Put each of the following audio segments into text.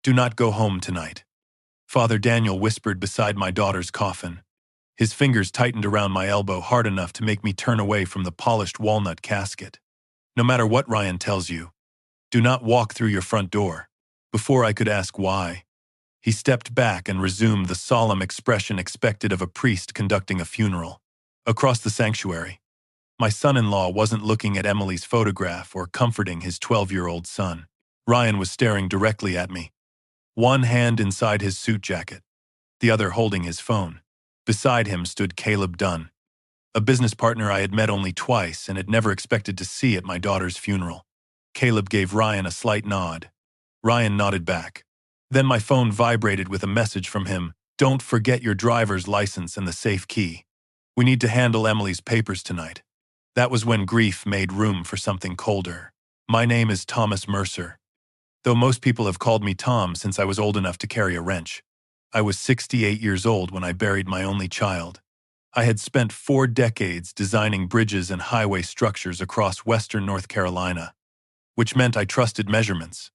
Do not go home tonight. Father Daniel whispered beside my daughter's coffin. His fingers tightened around my elbow hard enough to make me turn away from the polished walnut casket. No matter what Ryan tells you, do not walk through your front door. Before I could ask why, he stepped back and resumed the solemn expression expected of a priest conducting a funeral. Across the sanctuary, my son-in-law wasn't looking at Emily's photograph or comforting his 12-year-old son. Ryan was staring directly at me, one hand inside his suit jacket, the other holding his phone. Beside him stood Caleb Dunn, a business partner I had met only twice and had never expected to see at my daughter's funeral. Caleb gave Ryan a slight nod. Ryan nodded back. Then my phone vibrated with a message from him. Don't forget your driver's license and the safe key. We need to handle Emily's papers tonight. That was when grief made room for something colder. My name is Thomas Mercer, though most people have called me Tom since I was old enough to carry a wrench. I was 68 years old when I buried my only child. I had spent 4 decades designing bridges and highway structures across western North Carolina, which meant I trusted measurements,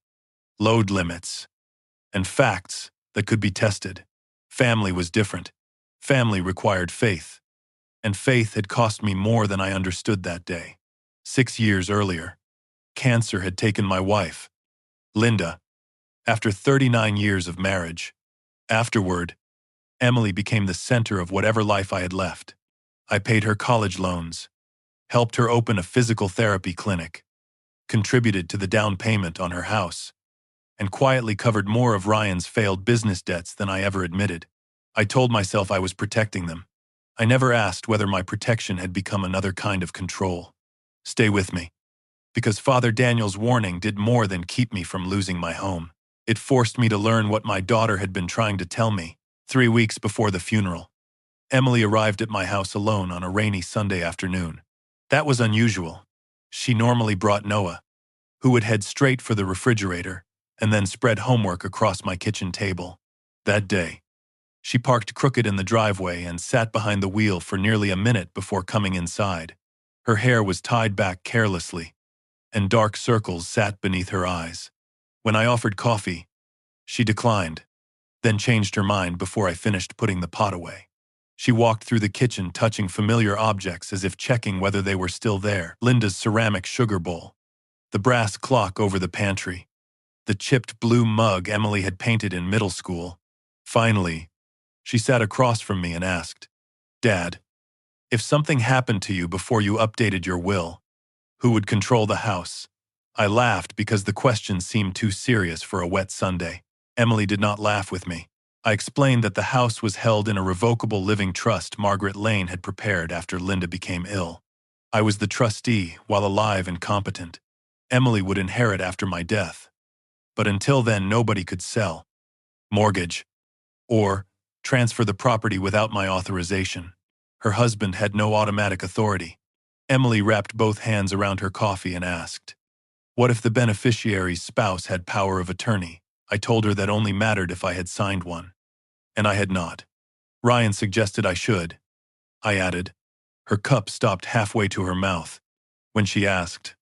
load limits, and facts that could be tested. Family was different. Family required faith, and faith had cost me more than I understood that day. 6 years earlier, cancer had taken my wife, Linda, after 39 years of marriage. Afterward, Emily became the center of whatever life I had left. I paid her college loans, helped her open a physical therapy clinic, contributed to the down payment on her house, and quietly covered more of Ryan's failed business debts than I ever admitted. I told myself I was protecting them. I never asked whether my protection had become another kind of control. Stay with me, because Father Daniel's warning did more than keep me from losing my home. It forced me to learn what my daughter had been trying to tell me. 3 weeks before the funeral, Emily arrived at my house alone on a rainy Sunday afternoon. That was unusual. She normally brought Noah, who would head straight for the refrigerator and then spread homework across my kitchen table. That day, she parked crooked in the driveway and sat behind the wheel for nearly a minute before coming inside. Her hair was tied back carelessly, and dark circles sat beneath her eyes. When I offered coffee, she declined, then changed her mind before I finished putting the pot away. She walked through the kitchen touching familiar objects as if checking whether they were still there. Linda's ceramic sugar bowl, the brass clock over the pantry, the chipped blue mug Emily had painted in middle school. Finally, she sat across from me and asked, "Dad, if something happened to you before you updated your will, who would control the house?" I laughed because the question seemed too serious for a wet Sunday. Emily did not laugh with me. I explained that the house was held in a revocable living trust Margaret Lane had prepared after Linda became ill. I was the trustee while alive and competent. Emily would inherit after my death. But until then, nobody could sell, mortgage, or transfer the property without my authorization. Her husband had no automatic authority. Emily wrapped both hands around her coffee and asked, "What if the beneficiary's spouse had power of attorney?" I told her that only mattered if I had signed one, and I had not. Ryan suggested I should, I added. Her cup stopped halfway to her mouth. When she asked,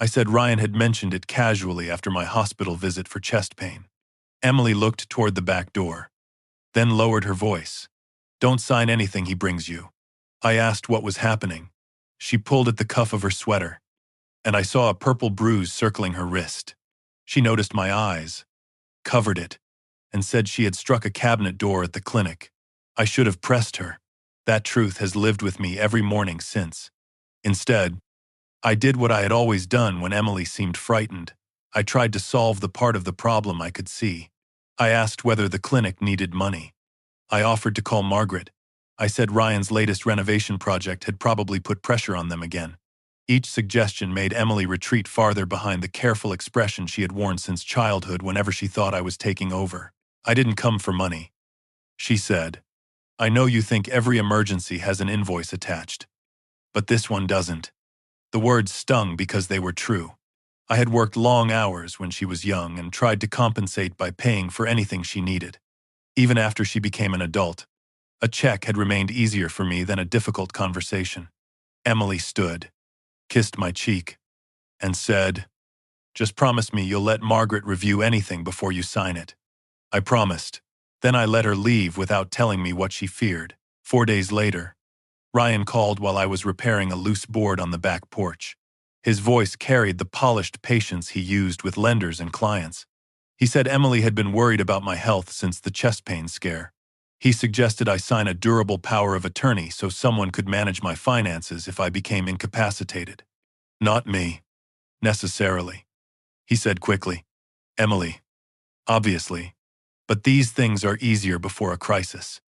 I said Ryan had mentioned it casually after my hospital visit for chest pain. Emily looked toward the back door, then lowered her voice. "Don't sign anything he brings you." I asked what was happening. She pulled at the cuff of her sweater, and I saw a purple bruise circling her wrist. She noticed my eyes, covered it, and said she had struck a cabinet door at the clinic. I should have pressed her. That truth has lived with me every morning since. Instead, I did what I had always done when Emily seemed frightened. I tried to solve the part of the problem I could see. I asked whether the clinic needed money. I offered to call Margaret. I said Ryan's latest renovation project had probably put pressure on them again. Each suggestion made Emily retreat farther behind the careful expression she had worn since childhood whenever she thought I was taking over. "I didn't come for money," she said. "I know you think every emergency has an invoice attached, but this one doesn't." The words stung because they were true. I had worked long hours when she was young and tried to compensate by paying for anything she needed. Even after she became an adult, a check had remained easier for me than a difficult conversation. Emily stood, kissed my cheek, and said, "Just promise me you'll let Margaret review anything before you sign it." I promised. Then I let her leave without telling me what she feared. 4 days later, Ryan called while I was repairing a loose board on the back porch. His voice carried the polished patience he used with lenders and clients. He said Emily had been worried about my health since the chest pain scare. He suggested I sign a durable power of attorney so someone could manage my finances if I became incapacitated. Not me, necessarily, he said quickly. Emily, obviously. But these things are easier before a crisis.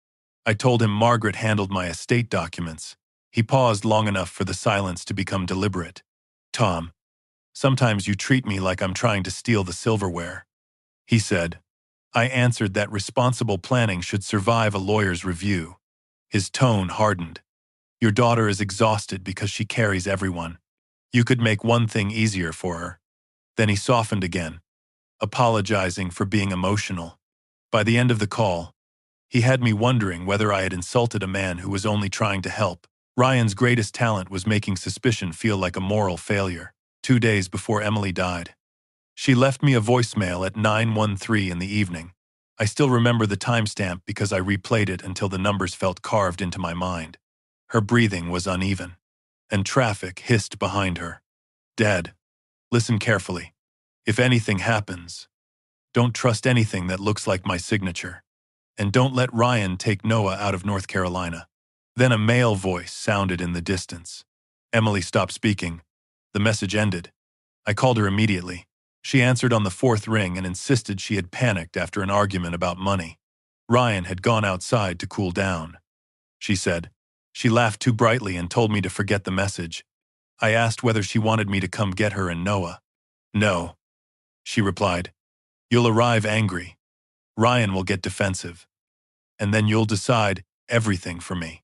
I told him Margaret handled my estate documents. He paused long enough for the silence to become deliberate. Tom, sometimes you treat me like I'm trying to steal the silverware, he said. I answered that responsible planning should survive a lawyer's review. His tone hardened. Your daughter is exhausted because she carries everyone. You could make one thing easier for her. Then he softened again, apologizing for being emotional. By the end of the call, he had me wondering whether I had insulted a man who was only trying to help. Ryan's greatest talent was making suspicion feel like a moral failure. 2 days before Emily died, she left me a voicemail at 9:13 in the evening. I still remember the timestamp because I replayed it until the numbers felt carved into my mind. Her breathing was uneven, and traffic hissed behind her. Dead. Listen carefully. If anything happens, don't trust anything that looks like my signature. And don't let Ryan take Noah out of North Carolina. Then a male voice sounded in the distance. Emily stopped speaking. The message ended. I called her immediately. She answered on the 4th ring and insisted she had panicked after an argument about money. Ryan had gone outside to cool down, she said. She laughed too brightly and told me to forget the message. I asked whether she wanted me to come get her and Noah. No, she replied. You'll arrive angry. Ryan will get defensive. And then you'll decide everything for me.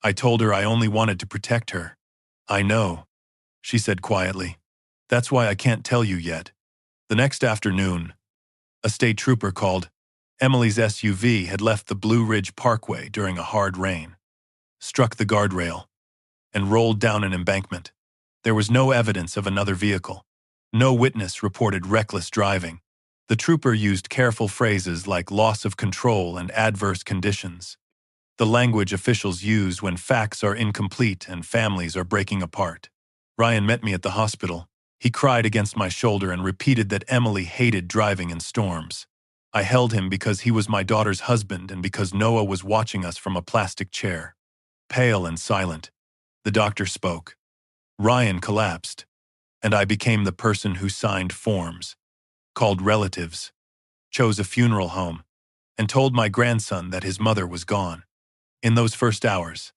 I told her I only wanted to protect her. I know, she said quietly. That's why I can't tell you yet. The next afternoon, a state trooper called. Emily's SUV had left the Blue Ridge Parkway during a hard rain, struck the guardrail, and rolled down an embankment. There was no evidence of another vehicle. No witness reported reckless driving. The trooper used careful phrases like loss of control and adverse conditions, the language officials use when facts are incomplete and families are breaking apart. Ryan met me at the hospital. He cried against my shoulder and repeated that Emily hated driving in storms. I held him because he was my daughter's husband and because Noah was watching us from a plastic chair. Pale and silent, the doctor spoke. Ryan collapsed, and I became the person who signed forms, called relatives, chose a funeral home, and told my grandson that his mother was gone. In those first hours,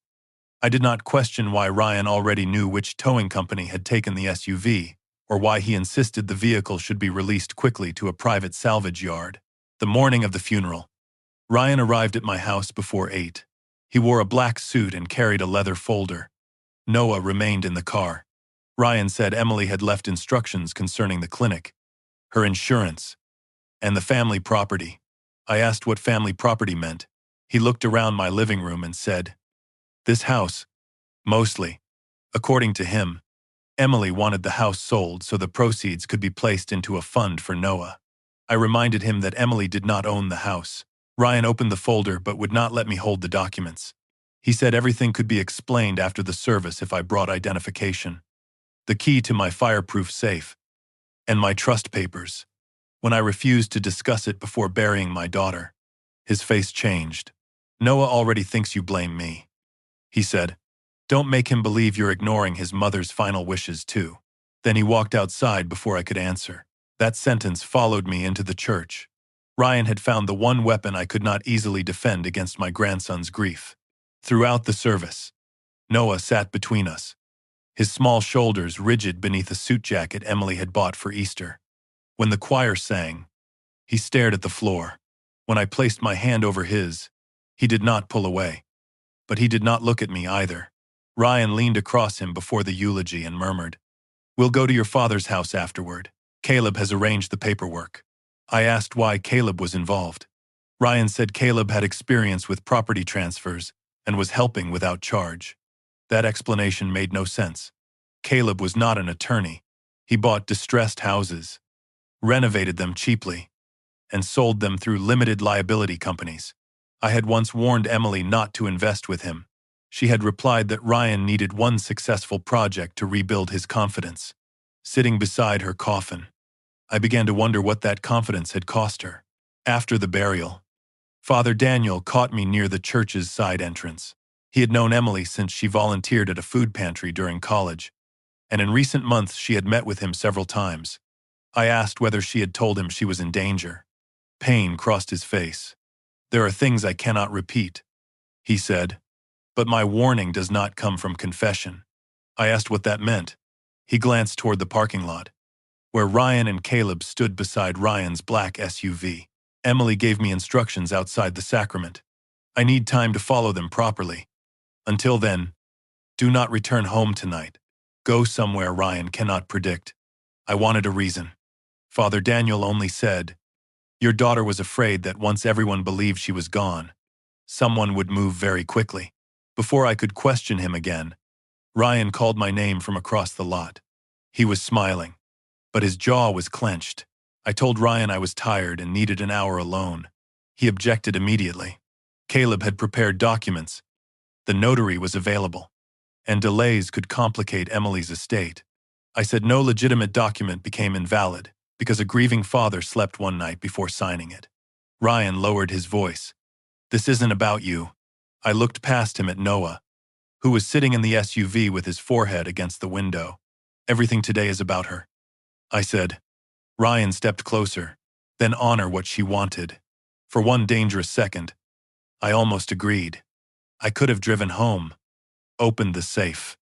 I did not question why Ryan already knew which towing company had taken the SUV, or why he insisted the vehicle should be released quickly to a private salvage yard. The morning of the funeral, Ryan arrived at my house before 8. He wore a black suit and carried a leather folder. Noah remained in the car. Ryan said Emily had left instructions concerning the clinic, her insurance, and the family property. I asked what family property meant. He looked around my living room and said, "This house, mostly." According to him, Emily wanted the house sold so the proceeds could be placed into a fund for Noah. I reminded him that Emily did not own the house. Ryan opened the folder but would not let me hold the documents. He said everything could be explained after the service if I brought identification, the key to my fireproof safe, and my trust papers. When I refused to discuss it before burying my daughter, his face changed. Noah already thinks you blame me, he said. Don't make him believe you're ignoring his mother's final wishes too. Then he walked outside before I could answer. That sentence followed me into the church. Ryan had found the one weapon I could not easily defend against my grandson's grief. Throughout the service, Noah sat between us, his small shoulders rigid beneath a suit jacket Emily had bought for Easter. When the choir sang, he stared at the floor. When I placed my hand over his, he did not pull away. But he did not look at me either. Ryan leaned across him before the eulogy and murmured, "We'll go to your father's house afterward. Caleb has arranged the paperwork." I asked why Caleb was involved. Ryan said Caleb had experience with property transfers and was helping without charge. That explanation made no sense. Caleb was not an attorney. He bought distressed houses, renovated them cheaply, and sold them through limited liability companies. I had once warned Emily not to invest with him. She had replied that Ryan needed one successful project to rebuild his confidence. Sitting beside her coffin, I began to wonder what that confidence had cost her. After the burial, Father Daniel caught me near the church's side entrance. He had known Emily since she volunteered at a food pantry during college, and in recent months she had met with him several times. I asked whether she had told him she was in danger. Pain crossed his face. "There are things I cannot repeat," he said, "but my warning does not come from confession." I asked what that meant. He glanced toward the parking lot, where Ryan and Caleb stood beside Ryan's black SUV. "Emily gave me instructions outside the sacrament. I need time to follow them properly. Until then, do not return home tonight. Go somewhere Ryan cannot predict." I wanted a reason. Father Daniel only said, "Your daughter was afraid that once everyone believed she was gone, someone would move very quickly." Before I could question him again, Ryan called my name from across the lot. He was smiling, but his jaw was clenched. I told Ryan I was tired and needed an hour alone. He objected immediately. Caleb had prepared documents. The notary was available, and delays could complicate Emily's estate. I said no legitimate document became invalid because a grieving father slept one night before signing it. Ryan lowered his voice. "This isn't about you." I looked past him at Noah, who was sitting in the SUV with his forehead against the window. "Everything today is about her," I said. Ryan stepped closer, "Then honor what she wanted." For one dangerous second, I almost agreed. I could have driven home, opened the safe,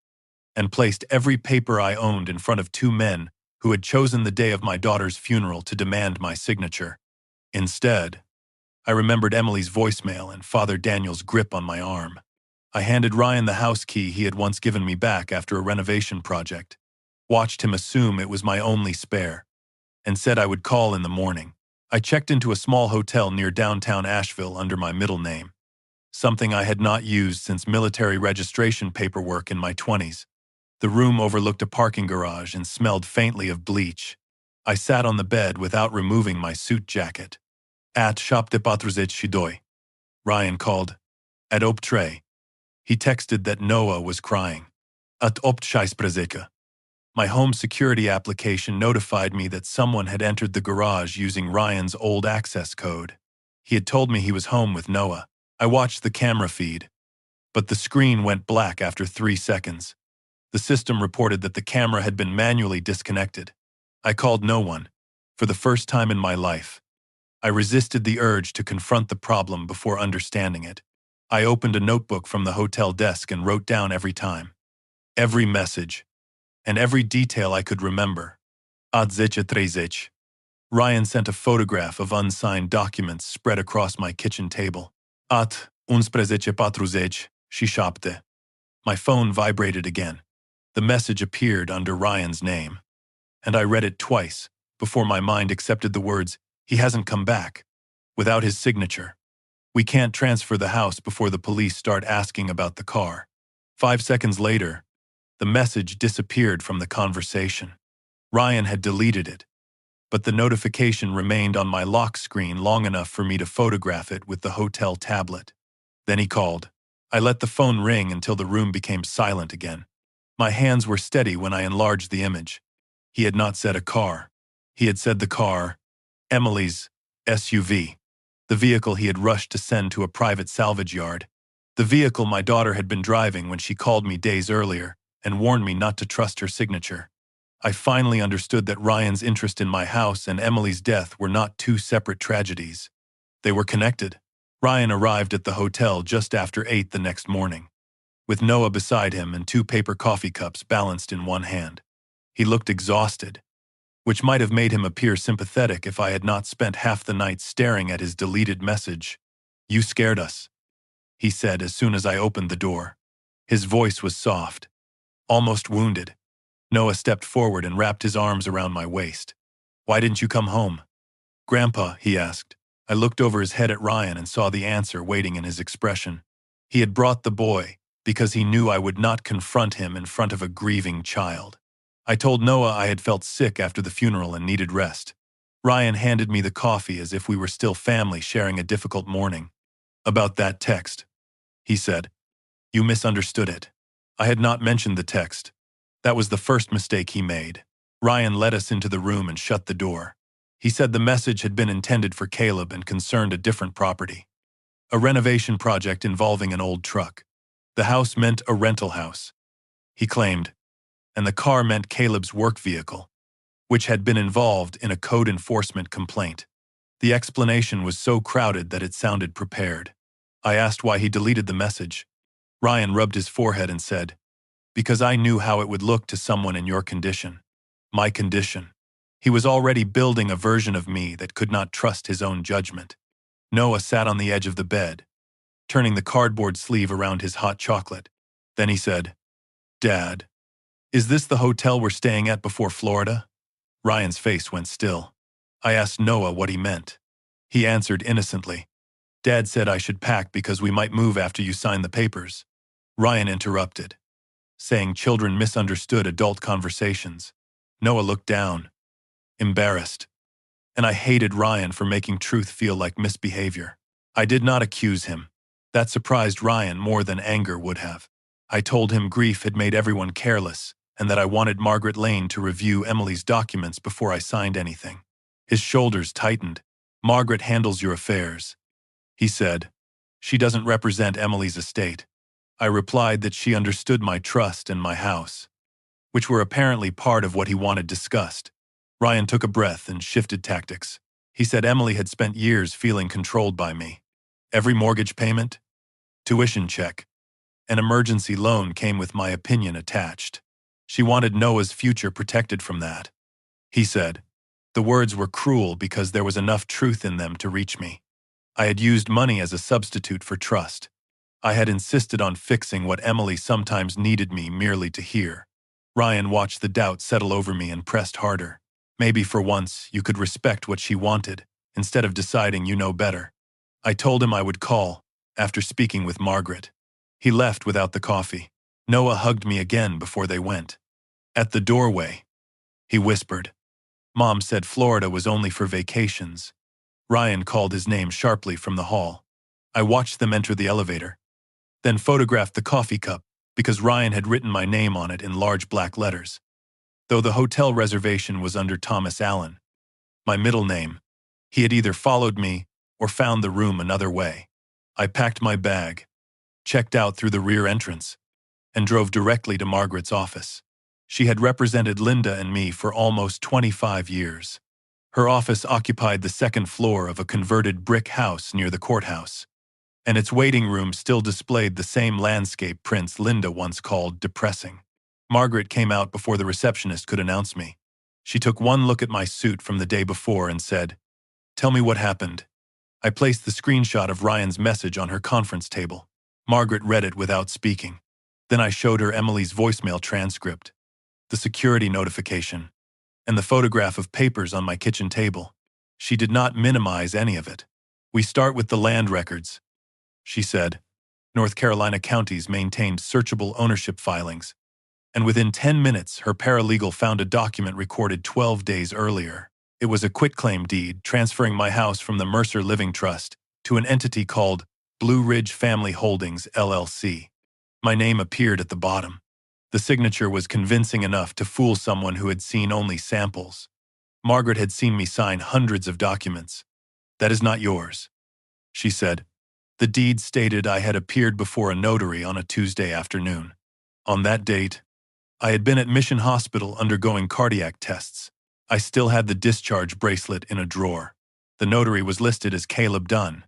and placed every paper I owned in front of two men who had chosen the day of my daughter's funeral to demand my signature. Instead, I remembered Emily's voicemail and Father Daniel's grip on my arm. I handed Ryan the house key he had once given me back after a renovation project, watched him assume it was my only spare, and said I would call in the morning. I checked into a small hotel near downtown Asheville under my middle name, something I had not used since military registration paperwork in my 20s. The room overlooked a parking garage and smelled faintly of bleach. I sat on the bed without removing my suit jacket. "At Shopte Patruzet Shidoy," Ryan called. "At Optre." He texted that Noah was crying. "At Optscheisprezeka." My home security application notified me that someone had entered the garage using Ryan's old access code. He had told me he was home with Noah. I watched the camera feed, but the screen went black after 3 seconds. The system reported that the camera had been manually disconnected. I called no one. For the first time in my life, I resisted the urge to confront the problem before understanding it. I opened a notebook from the hotel desk and wrote down every time, every message, and every detail I could remember. Adzecha Trezech. Ryan sent a photograph of unsigned documents spread across my kitchen table. At unsprezece patruzeci, she shopte. My phone vibrated again. The message appeared under Ryan's name, and I read it twice before my mind accepted the words, "He hasn't come back," without his signature. "We can't transfer the house before the police start asking about the car." 5 seconds later, the message disappeared from the conversation. Ryan had deleted it, but the notification remained on my lock screen long enough for me to photograph it with the hotel tablet. Then he called. I let the phone ring until the room became silent again. My hands were steady when I enlarged the image. He had not said a car. He had said the car, Emily's SUV, the vehicle he had rushed to send to a private salvage yard, the vehicle my daughter had been driving when she called me days earlier and warned me not to trust her signature. I finally understood that Ryan's interest in my house and Emily's death were not two separate tragedies. They were connected. Ryan arrived at the hotel just after 8 the next morning, with Noah beside him and 2 paper coffee cups balanced in one hand. He looked exhausted, which might have made him appear sympathetic if I had not spent half the night staring at his deleted message. "You scared us," he said as soon as I opened the door. His voice was soft, almost wounded. Noah stepped forward and wrapped his arms around my waist. "Why didn't you come home?" "Grandpa," he asked. I looked over his head at Ryan and saw the answer waiting in his expression. He had brought the boy because he knew I would not confront him in front of a grieving child. I told Noah I had felt sick after the funeral and needed rest. Ryan handed me the coffee as if we were still family sharing a difficult morning. About that text, he said. You misunderstood it. I had not mentioned the text. That was the first mistake he made. Ryan led us into the room and shut the door. He said the message had been intended for Caleb and concerned a different property. A renovation project involving an old truck. The house meant a rental house, he claimed, and the car meant Caleb's work vehicle, which had been involved in a code enforcement complaint. The explanation was so crowded that it sounded prepared. I asked why he deleted the message. Ryan rubbed his forehead and said, because I knew how it would look to someone in your condition. My condition. He was already building a version of me that could not trust his own judgment. Noah sat on the edge of the bed, turning the cardboard sleeve around his hot chocolate. Then he said, Dad, is this the hotel we're staying at before Florida? Ryan's face went still. I asked Noah what he meant. He answered innocently, Dad said I should pack because we might move after you sign the papers. Ryan interrupted, saying children misunderstood adult conversations. Noah looked down, embarrassed, and I hated Ryan for making truth feel like misbehavior. I did not accuse him. That surprised Ryan more than anger would have. I told him grief had made everyone careless, and that I wanted Margaret Lane to review Emily's documents before I signed anything. His shoulders tightened. Margaret handles your affairs, he said. She doesn't represent Emily's estate. I replied that she understood my trust and my house, which were apparently part of what he wanted discussed. Ryan took a breath and shifted tactics. He said Emily had spent years feeling controlled by me. Every mortgage payment, tuition check, an emergency loan came with my opinion attached. She wanted Noah's future protected from that. He said. The words were cruel because there was enough truth in them to reach me. I had used money as a substitute for trust. I had insisted on fixing what Emily sometimes needed me merely to hear. Ryan watched the doubt settle over me and pressed harder. Maybe for once you could respect what she wanted, instead of deciding you know better. I told him I would call, after speaking with Margaret. He left without the coffee. Noah hugged me again before they went. At the doorway, he whispered. Mom said Florida was only for vacations. Ryan called his name sharply from the hall. I watched them enter the elevator, then photographed the coffee cup because Ryan had written my name on it in large black letters. Though the hotel reservation was under Thomas Allen, my middle name, he had either followed me or found the room another way. I packed my bag, checked out through the rear entrance, and drove directly to Margaret's office. She had represented Linda and me for almost 25 years. Her office occupied the second floor of a converted brick house near the courthouse, and its waiting room still displayed the same landscape prints Linda once called depressing. Margaret came out before the receptionist could announce me. She took one look at my suit from the day before and said, Tell me what happened. I placed the screenshot of Ryan's message on her conference table. Margaret read it without speaking. Then I showed her Emily's voicemail transcript, the security notification, and the photograph of papers on my kitchen table. She did not minimize any of it. We start with the land records, she said. North Carolina counties maintained searchable ownership filings, and within 10 minutes her paralegal found a document recorded 12 days earlier. It was a quitclaim deed transferring my house from the Mercer Living Trust to an entity called Blue Ridge Family Holdings, LLC. My name appeared at the bottom. The signature was convincing enough to fool someone who had seen only samples. Margaret had seen me sign hundreds of documents. That is not yours, she said. The deed stated I had appeared before a notary on a Tuesday afternoon. On that date, I had been at Mission Hospital undergoing cardiac tests. I still had the discharge bracelet in a drawer. The notary was listed as Caleb Dunn.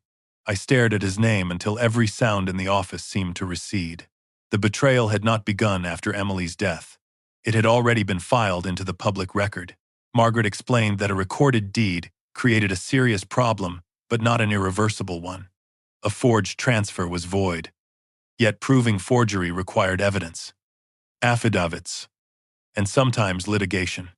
I stared at his name until every sound in the office seemed to recede. The betrayal had not begun after Emily's death. It had already been filed into the public record. Margaret explained that a recorded deed created a serious problem, but not an irreversible one. A forged transfer was void. Yet proving forgery required evidence, affidavits, and sometimes litigation.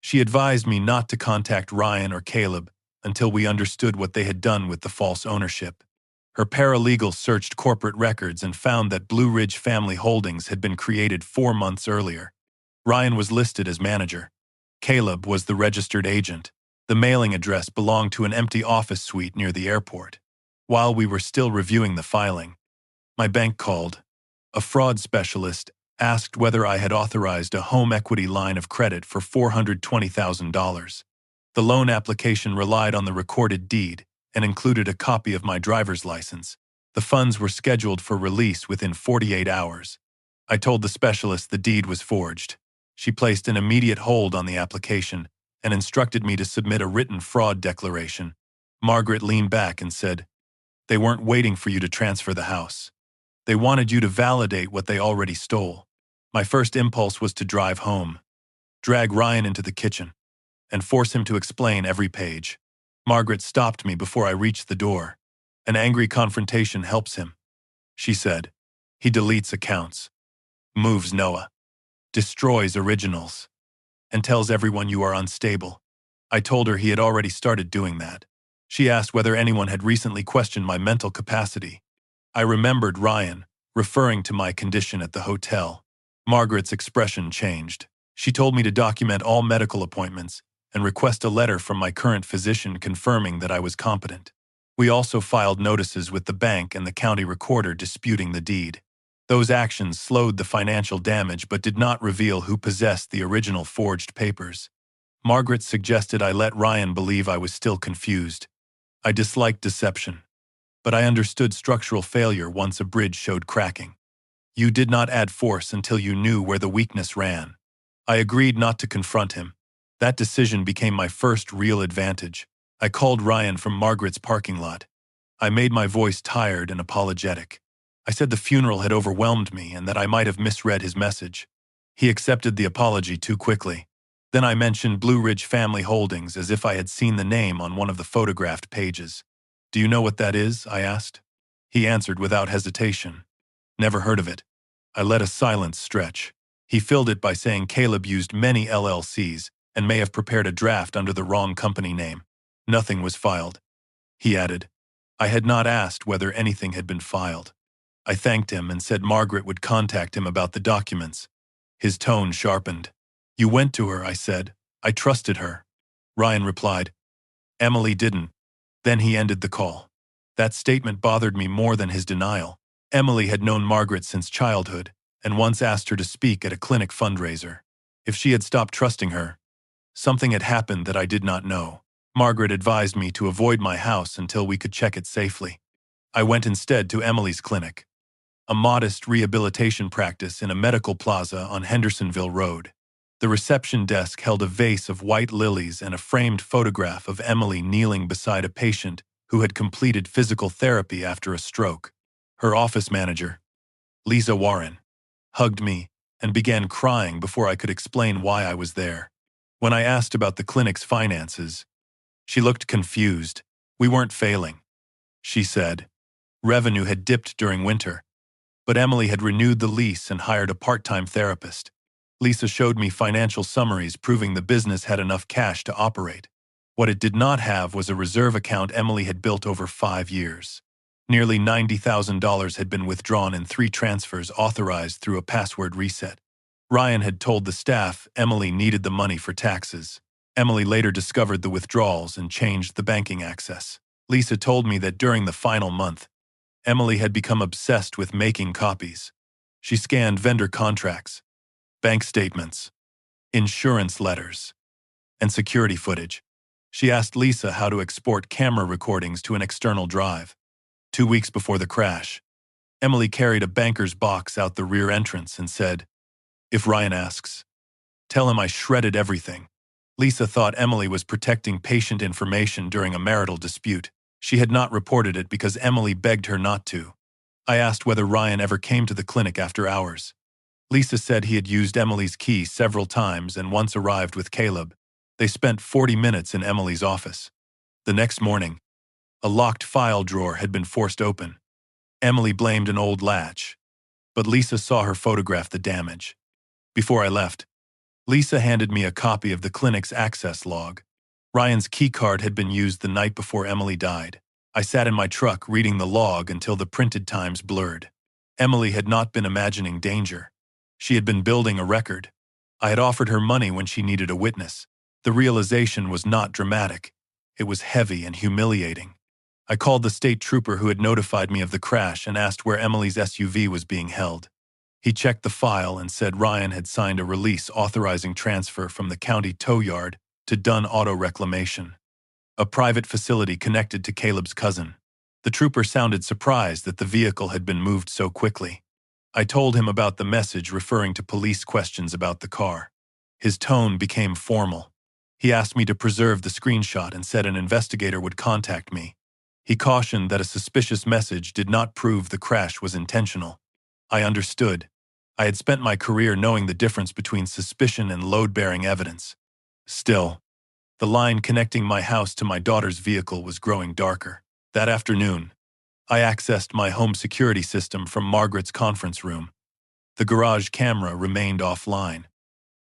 She advised me not to contact Ryan or Caleb until we understood what they had done with the false ownership. Her paralegal searched corporate records and found that Blue Ridge Family Holdings had been created 4 months earlier. Ryan was listed as manager. Caleb was the registered agent. The mailing address belonged to an empty office suite near the airport. While we were still reviewing the filing, my bank called. A fraud specialist asked whether I had authorized a home equity line of credit for $420,000. The loan application relied on the recorded deed and included a copy of my driver's license. The funds were scheduled for release within 48 hours. I told the specialist the deed was forged. She placed an immediate hold on the application and instructed me to submit a written fraud declaration. Margaret leaned back and said, "They weren't waiting for you to transfer the house. They wanted you to validate what they already stole." My first impulse was to drive home, drag Ryan into the kitchen, and force him to explain every page. Margaret stopped me before I reached the door. "An angry confrontation helps him," she said. "He deletes accounts, moves Noah, destroys originals, and tells everyone you are unstable." I told her he had already started doing that. She asked whether anyone had recently questioned my mental capacity. I remembered Ryan referring to my condition at the hotel. Margaret's expression changed. She told me to document all medical appointments and request a letter from my current physician confirming that I was competent. We also filed notices with the bank and the county recorder disputing the deed. Those actions slowed the financial damage but did not reveal who possessed the original forged papers. Margaret suggested I let Ryan believe I was still confused. I disliked deception, but I understood structural failure once a bridge showed cracking. You did not add force until you knew where the weakness ran. I agreed not to confront him. That decision became my first real advantage. I called Ryan from Margaret's parking lot. I made my voice tired and apologetic. I said the funeral had overwhelmed me and that I might have misread his message. He accepted the apology too quickly. Then I mentioned Blue Ridge Family Holdings as if I had seen the name on one of the photographed pages. "Do you know what that is?" I asked. He answered without hesitation. "Never heard of it." I let a silence stretch. He filled it by saying Caleb used many LLCs and may have prepared a draft under the wrong company name. Nothing was filed. He added, "I had not asked whether anything had been filed." I thanked him and said Margaret would contact him about the documents. His tone sharpened. "You went to her," I said. "I trusted her." Ryan replied, "Emily didn't." Then he ended the call. That statement bothered me more than his denial. Emily had known Margaret since childhood and once asked her to speak at a clinic fundraiser. If she had stopped trusting her, something had happened that I did not know. Margaret advised me to avoid my house until we could check it safely. I went instead to Emily's clinic, a modest rehabilitation practice in a medical plaza on Hendersonville Road. The reception desk held a vase of white lilies and a framed photograph of Emily kneeling beside a patient who had completed physical therapy after a stroke. Her office manager, Lisa Warren, hugged me and began crying before I could explain why I was there. When I asked about the clinic's finances, she looked confused. "We weren't failing," she said. Revenue had dipped during winter, but Emily had renewed the lease and hired a part-time therapist. Lisa showed me financial summaries proving the business had enough cash to operate. What it did not have was a reserve account Emily had built over 5 years. Nearly $90,000 had been withdrawn in 3 transfers authorized through a password reset. Ryan had told the staff Emily needed the money for taxes. Emily later discovered the withdrawals and changed the banking access. Lisa told me that during the final month, Emily had become obsessed with making copies. She scanned vendor contracts, bank statements, insurance letters, and security footage. She asked Lisa how to export camera recordings to an external drive. 2 weeks before the crash, Emily carried a banker's box out the rear entrance and said, "If Ryan asks, tell him I shredded everything." Lisa thought Emily was protecting patient information during a marital dispute. She had not reported it because Emily begged her not to. I asked whether Ryan ever came to the clinic after hours. Lisa said he had used Emily's key several times and once arrived with Caleb. They spent 40 minutes in Emily's office. The next morning, a locked file drawer had been forced open. Emily blamed an old latch, but Lisa saw her photograph the damage. Before I left, Lisa handed me a copy of the clinic's access log. Ryan's keycard had been used the night before Emily died. I sat in my truck reading the log until the printed times blurred. Emily had not been imagining danger. She had been building a record. I had offered her money when she needed a witness. The realization was not dramatic. It was heavy and humiliating. I called the state trooper who had notified me of the crash and asked where Emily's SUV was being held. He checked the file and said Ryan had signed a release authorizing transfer from the county tow yard to Dunn Auto Reclamation, a private facility connected to Caleb's cousin. The trooper sounded surprised that the vehicle had been moved so quickly. I told him about the message referring to police questions about the car. His tone became formal. He asked me to preserve the screenshot and said an investigator would contact me. He cautioned that a suspicious message did not prove the crash was intentional. I understood. I had spent my career knowing the difference between suspicion and load-bearing evidence. Still, the line connecting my house to my daughter's vehicle was growing darker. That afternoon, I accessed my home security system from Margaret's conference room. The garage camera remained offline,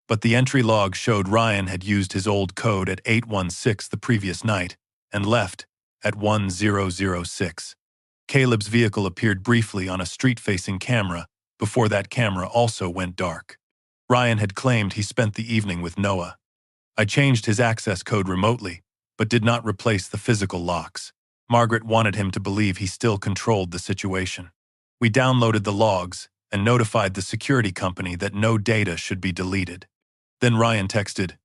but the entry log showed Ryan had used his old code at 816 the previous night and left at 1006. Caleb's vehicle appeared briefly on a street-facing camera before that camera also went dark. Ryan had claimed he spent the evening with Noah. I changed his access code remotely, but did not replace the physical locks. Margaret wanted him to believe he still controlled the situation. We downloaded the logs and notified the security company that no data should be deleted. Then Ryan texted,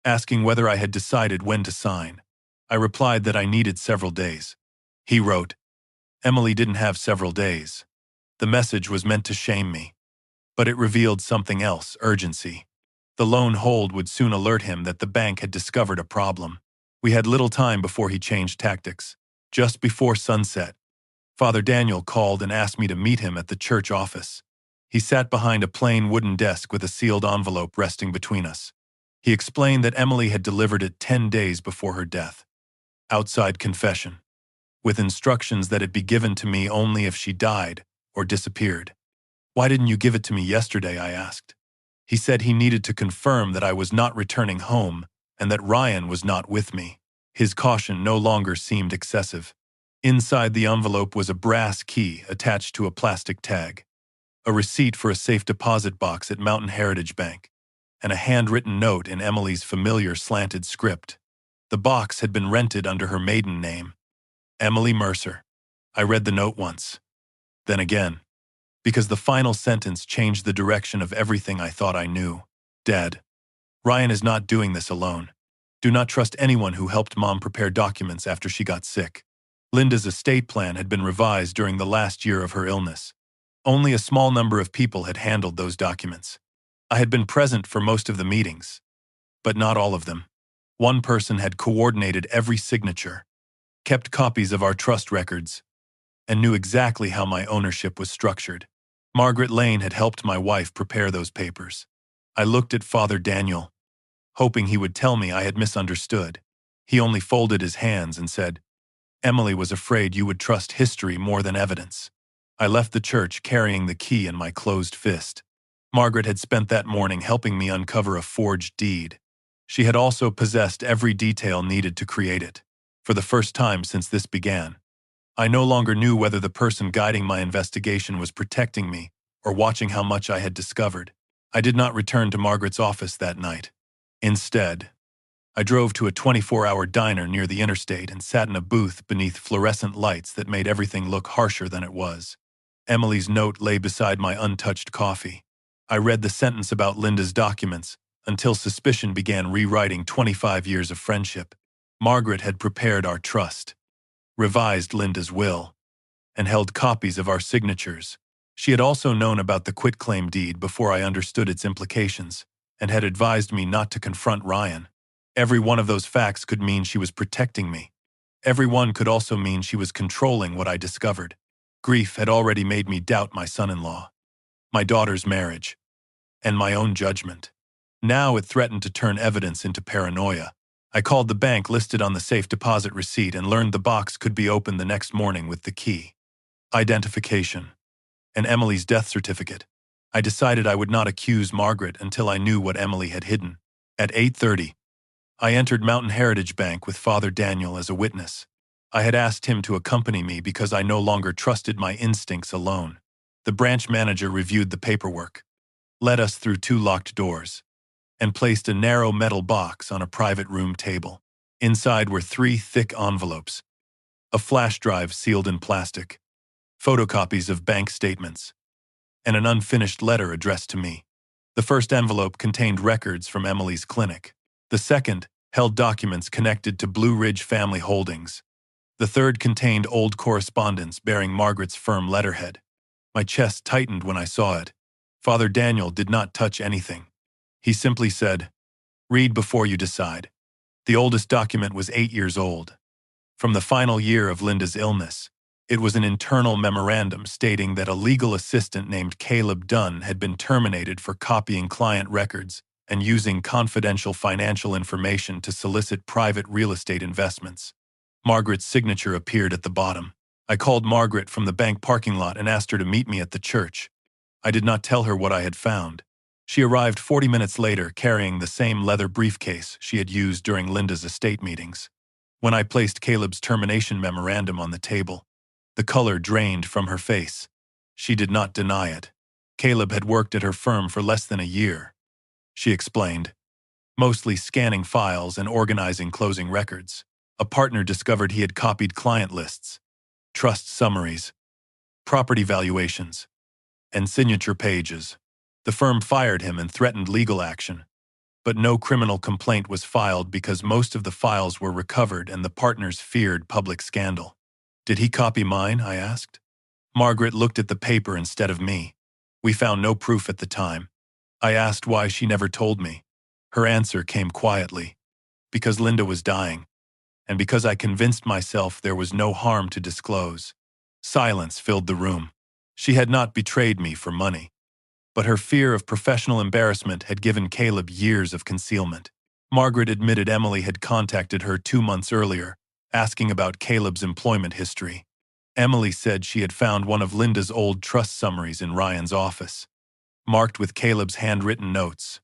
asking whether I had decided when to sign. I replied that I needed several days. He wrote, Emily didn't have several days. The message was meant to shame me, but it revealed something else, urgency. The loan hold would soon alert him that the bank had discovered a problem. We had little time before he changed tactics. Just before sunset, Father Daniel called and asked me to meet him at the church office. He sat behind a plain wooden desk with a sealed envelope resting between us. He explained that Emily had delivered it 10 days before her death. Outside confession, with instructions that it be given to me only if she died or disappeared. Why didn't you give it to me yesterday? I asked. He said he needed to confirm that I was not returning home and that Ryan was not with me. His caution no longer seemed excessive. Inside the envelope was a brass key attached to a plastic tag, a receipt for a safe deposit box at Mountain Heritage Bank, and a handwritten note in Emily's familiar slanted script. The box had been rented under her maiden name, Emily Mercer. I read the note once, then again, because the final sentence changed the direction of everything I thought I knew. Dad, Ryan is not doing this alone. Do not trust anyone who helped Mom prepare documents after she got sick. Linda's estate plan had been revised during the last year of her illness. Only a small number of people had handled those documents. I had been present for most of the meetings, but not all of them. One person had coordinated every signature, kept copies of our trust records, and knew exactly how my ownership was structured. Margaret Lane had helped my wife prepare those papers. I looked at Father Daniel, hoping he would tell me I had misunderstood. He only folded his hands and said, Emily was afraid you would trust history more than evidence. I left the church carrying the key in my closed fist. Margaret had spent that morning helping me uncover a forged deed. She had also possessed every detail needed to create it. For the first time since this began, I no longer knew whether the person guiding my investigation was protecting me or watching how much I had discovered. I did not return to Margaret's office that night. Instead, I drove to a 24-hour diner near the interstate and sat in a booth beneath fluorescent lights that made everything look harsher than it was. Emily's note lay beside my untouched coffee. I read the sentence about Linda's documents until suspicion began rewriting 25 years of friendship. Margaret had prepared our trust, revised Linda's will, and held copies of our signatures. She had also known about the quitclaim deed before I understood its implications, and had advised me not to confront Ryan. Every one of those facts could mean she was protecting me. Every one could also mean she was controlling what I discovered. Grief had already made me doubt my son-in-law, my daughter's marriage, and my own judgment. Now it threatened to turn evidence into paranoia. I called the bank listed on the safe deposit receipt and learned the box could be opened the next morning with the key, identification, and Emily's death certificate. I decided I would not accuse Margaret until I knew what Emily had hidden. At 8:30, I entered Mountain Heritage Bank with Father Daniel as a witness. I had asked him to accompany me because I no longer trusted my instincts alone. The branch manager reviewed the paperwork, led us through 2 locked doors, and placed a narrow metal box on a private room table. Inside were 3 thick envelopes, a flash drive sealed in plastic, photocopies of bank statements, and an unfinished letter addressed to me. The first envelope contained records from Emily's clinic. The second held documents connected to Blue Ridge Family Holdings. The third contained old correspondence bearing Margaret's firm letterhead. My chest tightened when I saw it. Father Daniel did not touch anything. He simply said, "Read before you decide." The oldest document was 8 years old. From the final year of Linda's illness, it was an internal memorandum stating that a legal assistant named Caleb Dunn had been terminated for copying client records and using confidential financial information to solicit private real estate investments. Margaret's signature appeared at the bottom. I called Margaret from the bank parking lot and asked her to meet me at the church. I did not tell her what I had found. She arrived 40 minutes later carrying the same leather briefcase she had used during Linda's estate meetings. When I placed Caleb's termination memorandum on the table, the color drained from her face. She did not deny it. Caleb had worked at her firm for less than a year, she explained, mostly scanning files and organizing closing records. A partner discovered he had copied client lists, trust summaries, property valuations, and signature pages. The firm fired him and threatened legal action, but no criminal complaint was filed because most of the files were recovered and the partners feared public scandal. "Did he copy mine?" I asked. Margaret looked at the paper instead of me. "We found no proof at the time." I asked why she never told me. Her answer came quietly. "Because Linda was dying, and because I convinced myself there was no harm to disclose." Silence filled the room. She had not betrayed me for money, but her fear of professional embarrassment had given Caleb years of concealment. Margaret admitted Emily had contacted her 2 months earlier, asking about Caleb's employment history. Emily said she had found one of Linda's old trust summaries in Ryan's office, marked with Caleb's handwritten notes.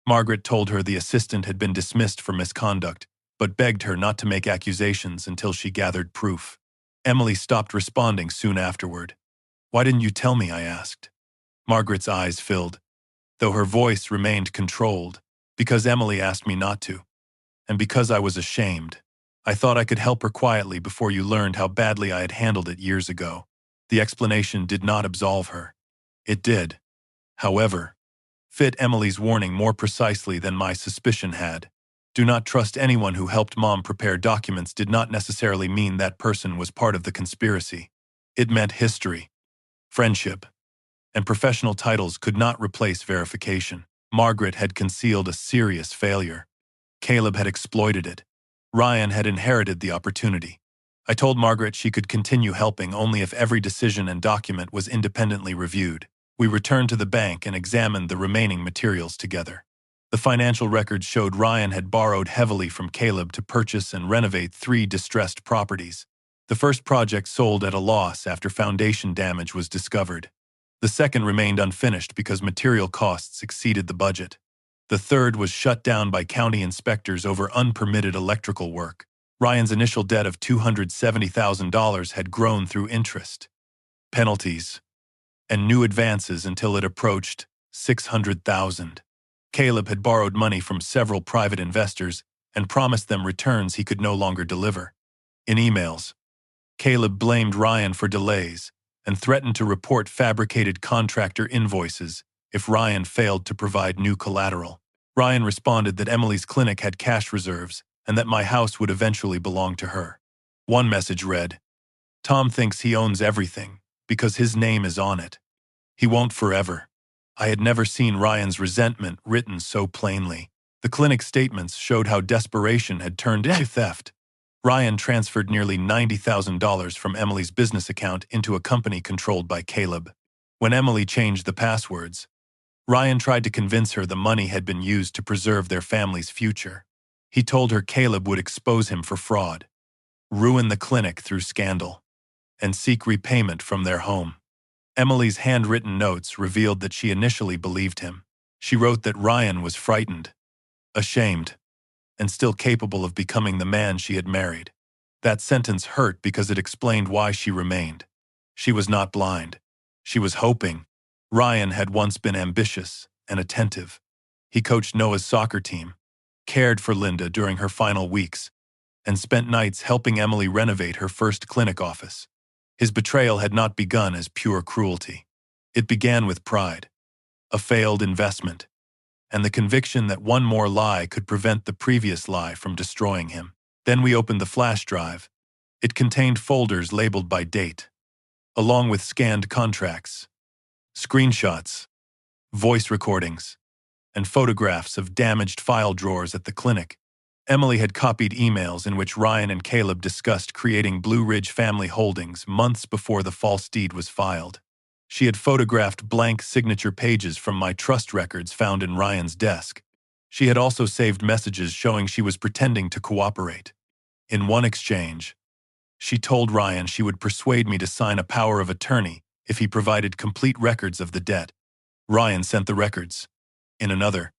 Margaret told her the assistant had been dismissed for misconduct, but begged her not to make accusations until she gathered proof. Emily stopped responding soon afterward. "Why didn't you tell me?" I asked. Margaret's eyes filled, though her voice remained controlled. "Because Emily asked me not to, and because I was ashamed. I thought I could help her quietly before you learned how badly I had handled it years ago." The explanation did not absolve her. It did, however, fit Emily's warning more precisely than my suspicion had. Do not trust anyone who helped Mom prepare documents did not necessarily mean that person was part of the conspiracy. It meant history, friendship, and professional titles could not replace verification. Margaret had concealed a serious failure. Caleb had exploited it. Ryan had inherited the opportunity. I told Margaret she could continue helping only if every decision and document was independently reviewed. We returned to the bank and examined the remaining materials together. The financial records showed Ryan had borrowed heavily from Caleb to purchase and renovate 3 distressed properties. The first project sold at a loss after foundation damage was discovered. The second remained unfinished because material costs exceeded the budget. The third was shut down by county inspectors over unpermitted electrical work. Ryan's initial debt of $270,000 had grown through interest, penalties, and new advances until it approached $600,000. Caleb had borrowed money from several private investors and promised them returns he could no longer deliver. In emails, Caleb blamed Ryan for delays and threatened to report fabricated contractor invoices if Ryan failed to provide new collateral. Ryan responded that Emily's clinic had cash reserves and that my house would eventually belong to her. One message read, "Tom thinks he owns everything because his name is on it. He won't forever." I had never seen Ryan's resentment written so plainly. The clinic statements showed how desperation had turned into theft. Ryan transferred nearly $90,000 from Emily's business account into a company controlled by Caleb. When Emily changed the passwords, Ryan tried to convince her the money had been used to preserve their family's future. He told her Caleb would expose him for fraud, ruin the clinic through scandal, and seek repayment from their home. Emily's handwritten notes revealed that she initially believed him. She wrote that Ryan was frightened, ashamed, and still capable of becoming the man she had married. That sentence hurt because it explained why she remained. She was not blind. She was hoping. Ryan had once been ambitious and attentive. He coached Noah's soccer team, cared for Linda during her final weeks, and spent nights helping Emily renovate her first clinic office. His betrayal had not begun as pure cruelty. It began with pride, a failed investment, and the conviction that one more lie could prevent the previous lie from destroying him. Then we opened the flash drive. It contained folders labeled by date, along with scanned contracts, screenshots, voice recordings, and photographs of damaged file drawers at the clinic. Emily had copied emails in which Ryan and Caleb discussed creating Blue Ridge Family Holdings months before the false deed was filed. She had photographed blank signature pages from my trust records found in Ryan's desk. She had also saved messages showing she was pretending to cooperate. In one exchange, she told Ryan she would persuade me to sign a power of attorney if he provided complete records of the debt. Ryan sent the records. In another,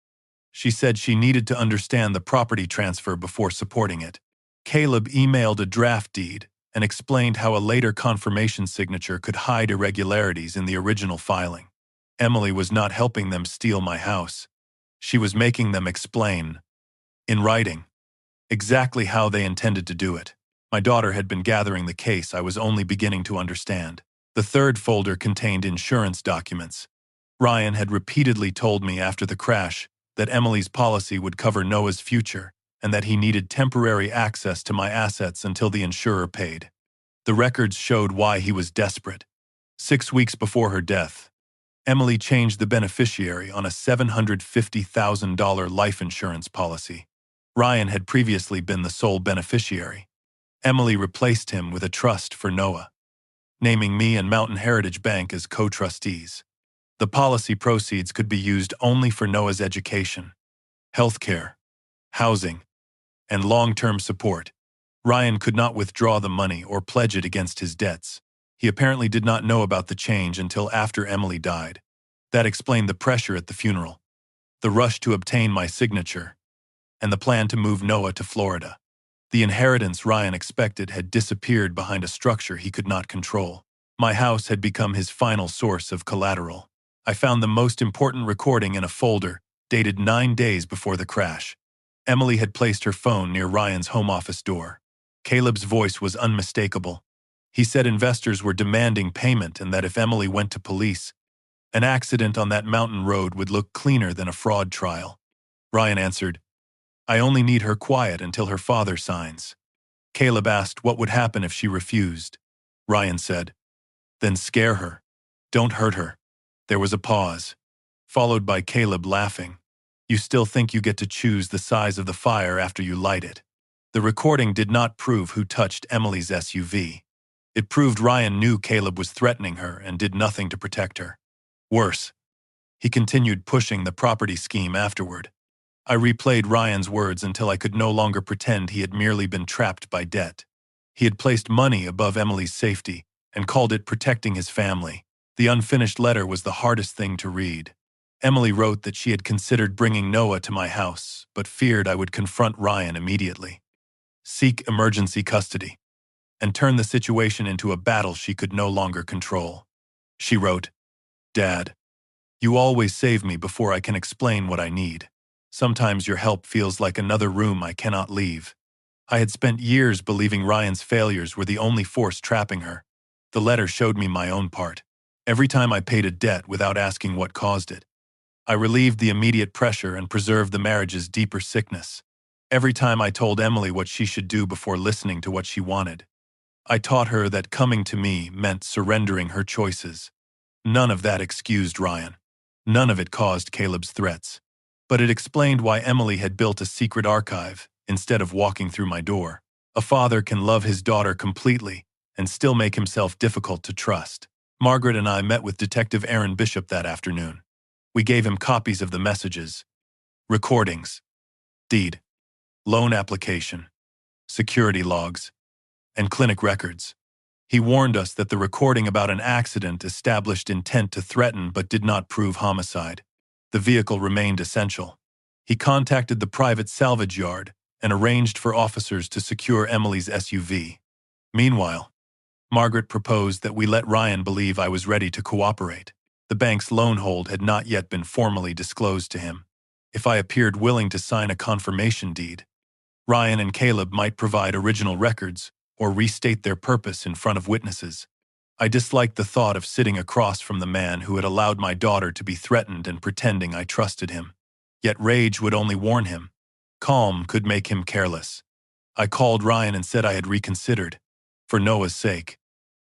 she said she needed to understand the property transfer before supporting it. Caleb emailed a draft deed and explained how a later confirmation signature could hide irregularities in the original filing. Emily was not helping them steal my house. She was making them explain, in writing, exactly how they intended to do it. My daughter had been gathering the case I was only beginning to understand. The third folder contained insurance documents. Ryan had repeatedly told me after the crash that Emily's policy would cover Noah's future and that he needed temporary access to my assets until the insurer paid. The records showed why he was desperate. 6 weeks before her death, Emily changed the beneficiary on a $750,000 life insurance policy. Ryan had previously been the sole beneficiary. Emily replaced him with a trust for Noah, naming me and Mountain Heritage Bank as co-trustees. The policy proceeds could be used only for Noah's education, healthcare, housing, and long-term support. Ryan could not withdraw the money or pledge it against his debts. He apparently did not know about the change until after Emily died. That explained the pressure at the funeral, the rush to obtain my signature, and the plan to move Noah to Florida. The inheritance Ryan expected had disappeared behind a structure he could not control. My house had become his final source of collateral. I found the most important recording in a folder, dated 9 days before the crash. Emily had placed her phone near Ryan's home office door. Caleb's voice was unmistakable. He said investors were demanding payment and that if Emily went to police, an accident on that mountain road would look cleaner than a fraud trial. Ryan answered, "I only need her quiet until her father signs." Caleb asked what would happen if she refused. Ryan said, "Then scare her. Don't hurt her." There was a pause, followed by Caleb laughing. "You still think you get to choose the size of the fire after you light it." The recording did not prove who touched Emily's SUV. It proved Ryan knew Caleb was threatening her and did nothing to protect her. Worse, he continued pushing the property scheme afterward. I replayed Ryan's words until I could no longer pretend he had merely been trapped by debt. He had placed money above Emily's safety and called it protecting his family. The unfinished letter was the hardest thing to read. Emily wrote that she had considered bringing Noah to my house, but feared I would confront Ryan immediately, seek emergency custody, and turn the situation into a battle she could no longer control. She wrote, "Dad, you always save me before I can explain what I need. Sometimes your help feels like another room I cannot leave." I had spent years believing Ryan's failures were the only force trapping her. The letter showed me my own part. Every time I paid a debt without asking what caused it, I relieved the immediate pressure and preserved the marriage's deeper sickness. Every time I told Emily what she should do before listening to what she wanted, I taught her that coming to me meant surrendering her choices. None of that excused Ryan. None of it caused Caleb's threats. But it explained why Emily had built a secret archive instead of walking through my door. A father can love his daughter completely and still make himself difficult to trust. Margaret and I met with Detective Aaron Bishop that afternoon. We gave him copies of the messages, recordings, deed, loan application, security logs, and clinic records. He warned us that the recording about an accident established intent to threaten but did not prove homicide. The vehicle remained essential. He contacted the private salvage yard and arranged for officers to secure Emily's SUV. Meanwhile, Margaret proposed that we let Ryan believe I was ready to cooperate. The bank's loan hold had not yet been formally disclosed to him. if I appeared willing to sign a confirmation deed. Ryan and Caleb might provide original records or restate their purpose in front of witnesses. I disliked the thought of sitting across from the man who had allowed my daughter to be threatened and pretending I trusted him. Yet rage would only warn him. Calm could make him careless. I called Ryan and said I had reconsidered, for Noah's sake.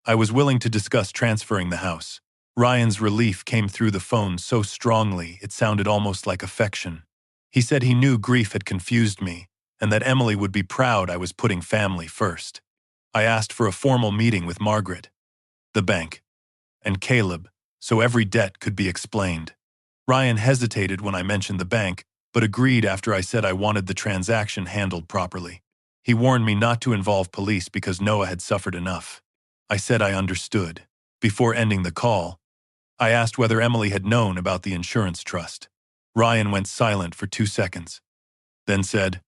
I was willing to discuss transferring the house. Ryan's relief came through the phone so strongly it sounded almost like affection. He said he knew grief had confused me, and that Emily would be proud I was putting family first. I asked for a formal meeting with Margaret, the bank, and Caleb, so every debt could be explained. Ryan hesitated when I mentioned the bank, but agreed after I said I wanted the transaction handled properly. He warned me not to involve police because Noah had suffered enough. I said I understood. Before ending the call, I asked whether Emily had known about the insurance trust. Ryan went silent for 2 seconds, then said,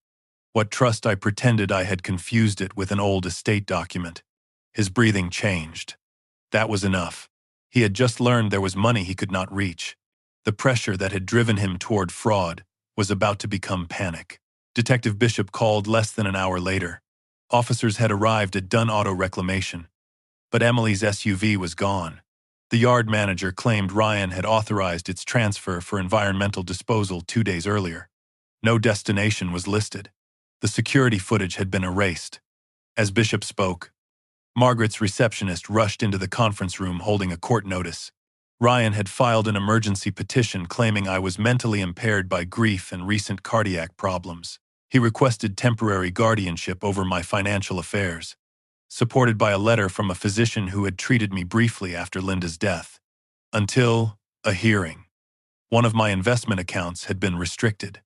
"What trust?" I pretended I had confused it with an old estate document. His breathing changed. That was enough. He had just learned there was money he could not reach. The pressure that had driven him toward fraud was about to become panic. Detective Bishop called less than an hour later. Officers had arrived at Dunn Auto Reclamation, but Emily's SUV was gone. The yard manager claimed Ryan had authorized its transfer for environmental disposal 2 days earlier. No destination was listed. The security footage had been erased. As Bishop spoke, Margaret's receptionist rushed into the conference room holding a court notice. Ryan had filed an emergency petition claiming I was mentally impaired by grief and recent cardiac problems. He requested temporary guardianship over my financial affairs, supported by a letter from a physician who had treated me briefly after Linda's death. Until a hearing. One of my investment accounts had been restricted.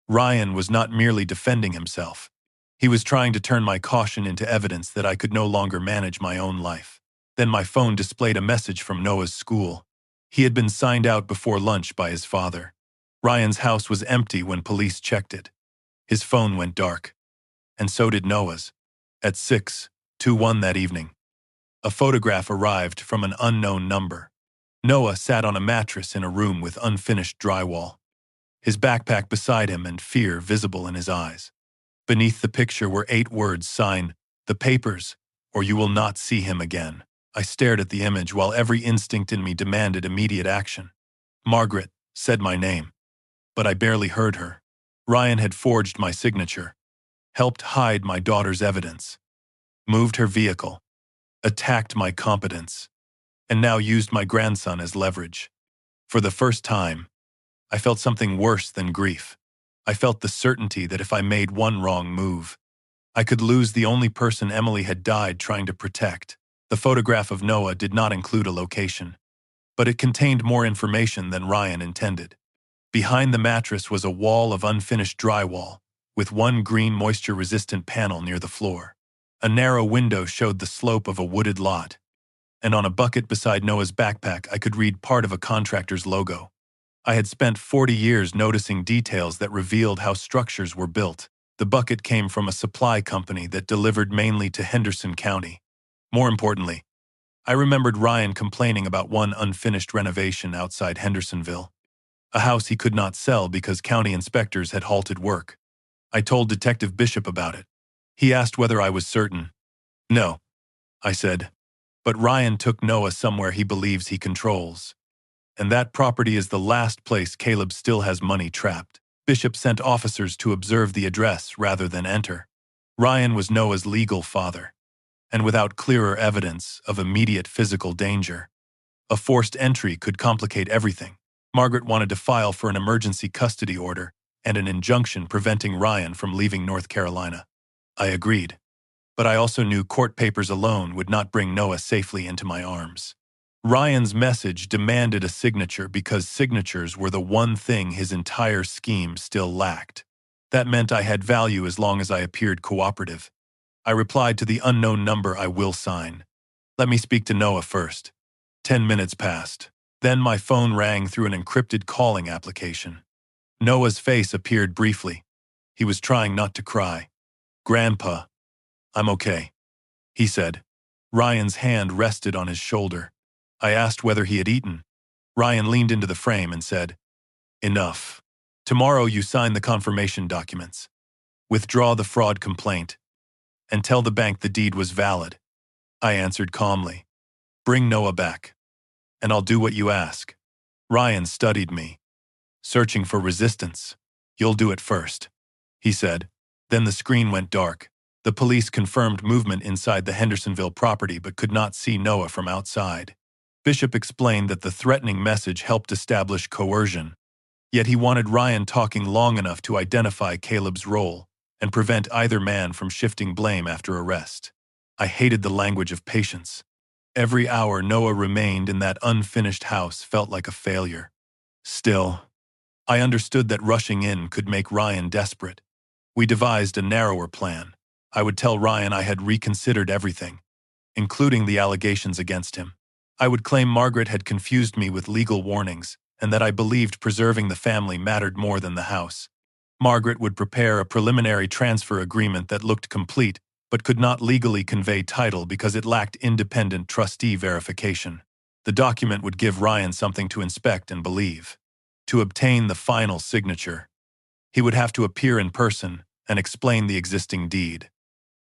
Ryan was not merely defending himself. He was trying to turn my caution into evidence that I could no longer manage my own life. Then my phone displayed a message from Noah's school. He had been signed out before lunch by his father. Ryan's house was empty when police checked it. His phone went dark. And so did Noah's. At 6:21 that evening, a photograph arrived from an unknown number. Noah sat on a mattress in a room with unfinished drywall, his backpack beside him and fear visible in his eyes. Beneath the picture were 8 words signed, "The papers, or you will not see him again." I stared at the image while every instinct in me demanded immediate action. Margaret said my name, but I barely heard her. Ryan had forged my signature, helped hide my daughter's evidence, moved her vehicle, attacked my competence, and now used my grandson as leverage. For the first time, I felt something worse than grief. I felt the certainty that if I made one wrong move, I could lose the only person Emily had died trying to protect. The photograph of Noah did not include a location, but it contained more information than Ryan intended. Behind the mattress was a wall of unfinished drywall, with one green moisture-resistant panel near the floor. A narrow window showed the slope of a wooded lot, and on a bucket beside Noah's backpack I could read part of a contractor's logo. I had spent 40 years noticing details that revealed how structures were built. The bucket came from a supply company that delivered mainly to Henderson County. More importantly, I remembered Ryan complaining about one unfinished renovation outside Hendersonville, a house he could not sell because county inspectors had halted work. I told Detective Bishop about it. He asked whether I was certain. "No," I said, "but Ryan took Noah somewhere he believes he controls. And that property is the last place Caleb still has money trapped." Bishop sent officers to observe the address rather than enter. Ryan was Noah's legal father, and without clearer evidence of immediate physical danger, a forced entry could complicate everything. Margaret wanted to file for an emergency custody order and an injunction preventing Ryan from leaving North Carolina. I agreed, but I also knew court papers alone would not bring Noah safely into my arms. Ryan's message demanded a signature because signatures were the one thing his entire scheme still lacked. That meant I had value as long as I appeared cooperative. I replied to the unknown number, "I will sign. Let me speak to Noah first." 10 minutes passed. Then my phone rang through an encrypted calling application. Noah's face appeared briefly. He was trying not to cry. "Grandpa, I'm okay," he said. Ryan's hand rested on his shoulder. I asked whether he had eaten. Ryan leaned into the frame and said, "Enough." Tomorrow you sign the confirmation documents, withdraw the fraud complaint, and tell the bank the deed was valid. I answered calmly. Bring Noah back, and I'll do what you ask. Ryan studied me, searching for resistance. You'll do it first, he said. Then the screen went dark. The police confirmed movement inside the Hendersonville property but could not see Noah from outside. Bishop explained that the threatening message helped establish coercion, yet he wanted Ryan talking long enough to identify Caleb's role and prevent either man from shifting blame after arrest. I hated the language of patience. Every hour Noah remained in that unfinished house felt like a failure. Still, I understood that rushing in could make Ryan desperate. We devised a narrower plan. I would tell Ryan I had reconsidered everything, including the allegations against him. I would claim Margaret had confused me with legal warnings and that I believed preserving the family mattered more than the house. Margaret would prepare a preliminary transfer agreement that looked complete but could not legally convey title because it lacked independent trustee verification. The document would give Ryan something to inspect and believe. To obtain the final signature, he would have to appear in person and explain the existing deed,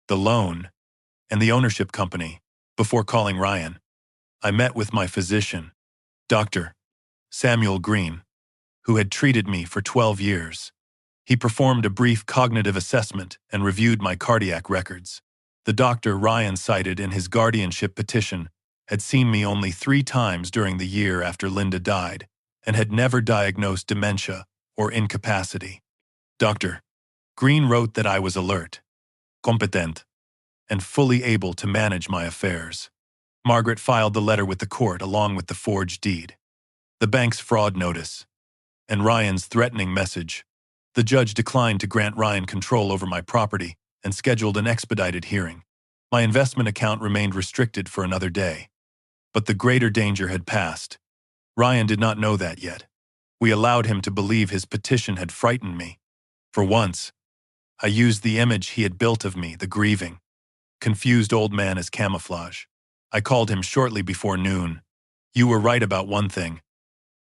the loan, and the ownership company. Before calling Ryan, I met with my physician, Dr. Samuel Green, who had treated me for 12 years. He performed a brief cognitive assessment and reviewed my cardiac records. The doctor Ryan cited in his guardianship petition had seen me only 3 times during the year after Linda died and had never diagnosed dementia or incapacity. Dr. Green wrote that I was alert, competent, and fully able to manage my affairs. Margaret filed the letter with the court along with the forged deed, the bank's fraud notice, and Ryan's threatening message. The judge declined to grant Ryan control over my property and scheduled an expedited hearing. My investment account remained restricted for another day. But the greater danger had passed. Ryan did not know that yet. We allowed him to believe his petition had frightened me. For once, I used the image he had built of me, the grieving, confused old man, as camouflage. I called him shortly before noon. You were right about one thing,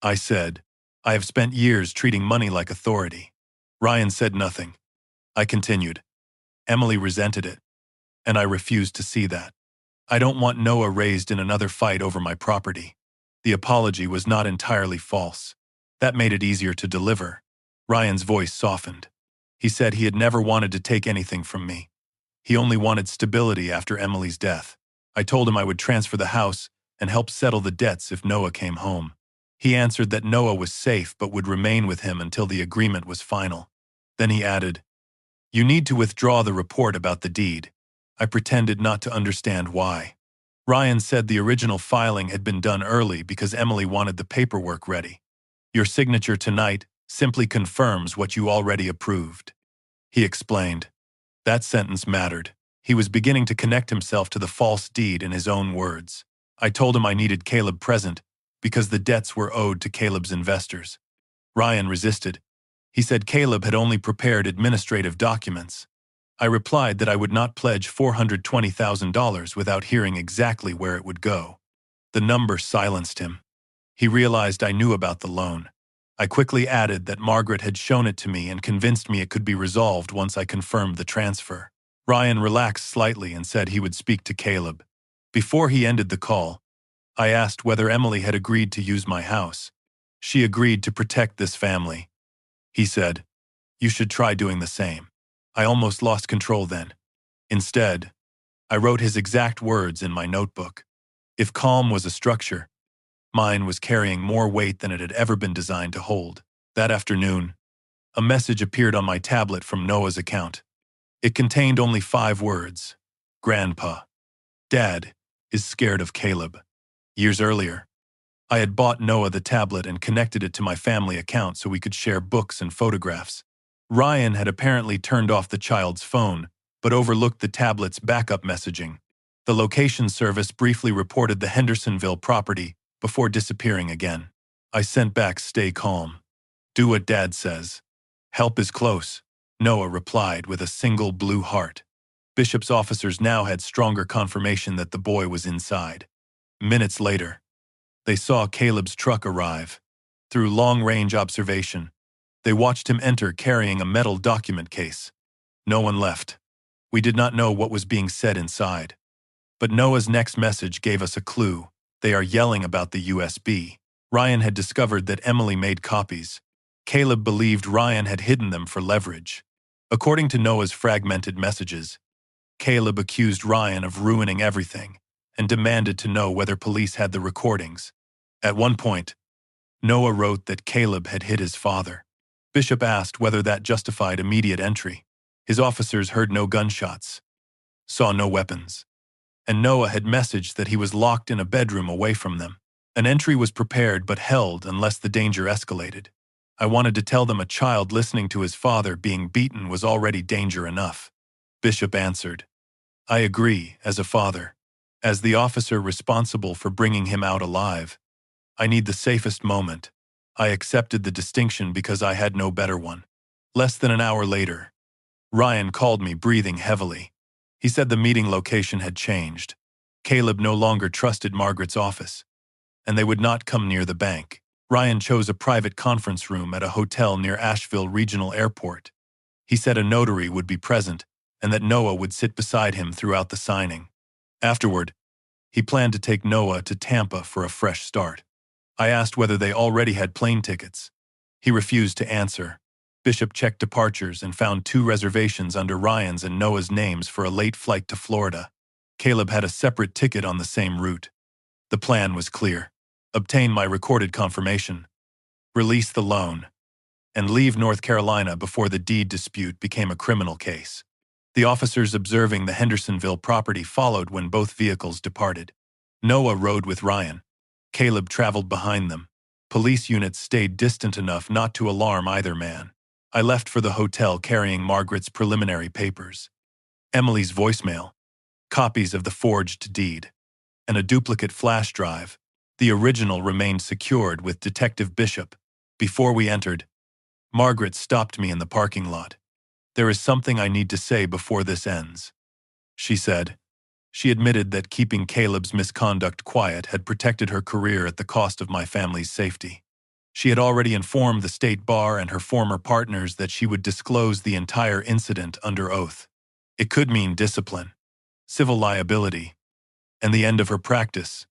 I said. I have spent years treating money like authority. Ryan said nothing. I continued. Emily resented it, and I refused to see that. I don't want Noah raised in another fight over my property. The apology was not entirely false. That made it easier to deliver. Ryan's voice softened. He said he had never wanted to take anything from me. He only wanted stability after Emily's death. I told him I would transfer the house and help settle the debts if Noah came home. He answered that Noah was safe but would remain with him until the agreement was final. Then he added, "You need to withdraw the report about the deed." I pretended not to understand why. Ryan said the original filing had been done early because Emily wanted the paperwork ready. Your signature tonight simply confirms what you already approved, he explained. That sentence mattered. He was beginning to connect himself to the false deed in his own words. I told him I needed Caleb present because the debts were owed to Caleb's investors. Ryan resisted. He said Caleb had only prepared administrative documents. I replied that I would not pledge $420,000 without hearing exactly where it would go. The number silenced him. He realized I knew about the loan. I quickly added that Margaret had shown it to me and convinced me it could be resolved once I confirmed the transfer. Ryan relaxed slightly and said he would speak to Caleb. Before he ended the call, I asked whether Emily had agreed to use my house. She agreed to protect this family. He said, "You should try doing the same." I almost lost control then. Instead, I wrote his exact words in my notebook. If calm was a structure, mine was carrying more weight than it had ever been designed to hold. That afternoon, a message appeared on my tablet from Noah's account. It contained only 5 words. Grandpa. Dad is scared of Caleb. Years earlier, I had bought Noah the tablet and connected it to my family account so we could share books and photographs. Ryan had apparently turned off the child's phone, but overlooked the tablet's backup messaging. The location service briefly reported the Hendersonville property before disappearing again. I sent back, "Stay calm. Do what Dad says. Help is close," Noah replied with a single blue heart. Bishop's officers now had stronger confirmation that the boy was inside. Minutes later, they saw Caleb's truck arrive. Through long-range observation, They watched him enter carrying a metal document case. No one left. We did not know what was being said inside. But Noah's next message gave us a clue. They are yelling about the USB. Ryan had discovered that Emily made copies. Caleb believed Ryan had hidden them for leverage. According to Noah's fragmented messages, Caleb accused Ryan of ruining everything and demanded to know whether police had the recordings. At one point, Noah wrote that Caleb had hit his father. Bishop asked whether that justified immediate entry. His officers heard no gunshots, saw no weapons, and Noah had messaged that he was locked in a bedroom away from them. An entry was prepared but held unless the danger escalated. I wanted to tell them a child listening to his father being beaten was already danger enough. Bishop answered, I agree, as a father. As the officer responsible for bringing him out alive, I need the safest moment. I accepted the distinction because I had no better one. Less than an hour later, Ryan called me breathing heavily. He said the meeting location had changed. Caleb no longer trusted Margaret's office, and they would not come near the bank. Ryan chose a private conference room at a hotel near Asheville Regional Airport. He said a notary would be present and that Noah would sit beside him throughout the signing. Afterward, he planned to take Noah to Tampa for a fresh start. I asked whether they already had plane tickets. He refused to answer. Bishop checked departures and found 2 reservations under Ryan's and Noah's names for a late flight to Florida. Caleb had a separate ticket on the same route. The plan was clear. Obtain my recorded confirmation, release the loan, and leave North Carolina before the deed dispute became a criminal case. The officers observing the Hendersonville property followed when both vehicles departed. Noah rode with Ryan. Caleb traveled behind them. Police units stayed distant enough not to alarm either man. I left for the hotel carrying Margaret's preliminary papers, Emily's voicemail, copies of the forged deed, and a duplicate flash drive. The original remained secured with Detective Bishop. Before we entered, Margaret stopped me in the parking lot. There is something I need to say before this ends, she said. She admitted that keeping Caleb's misconduct quiet had protected her career at the cost of my family's safety. She had already informed the state bar and her former partners that she would disclose the entire incident under oath. It could mean discipline, civil liability, and the end of her practice.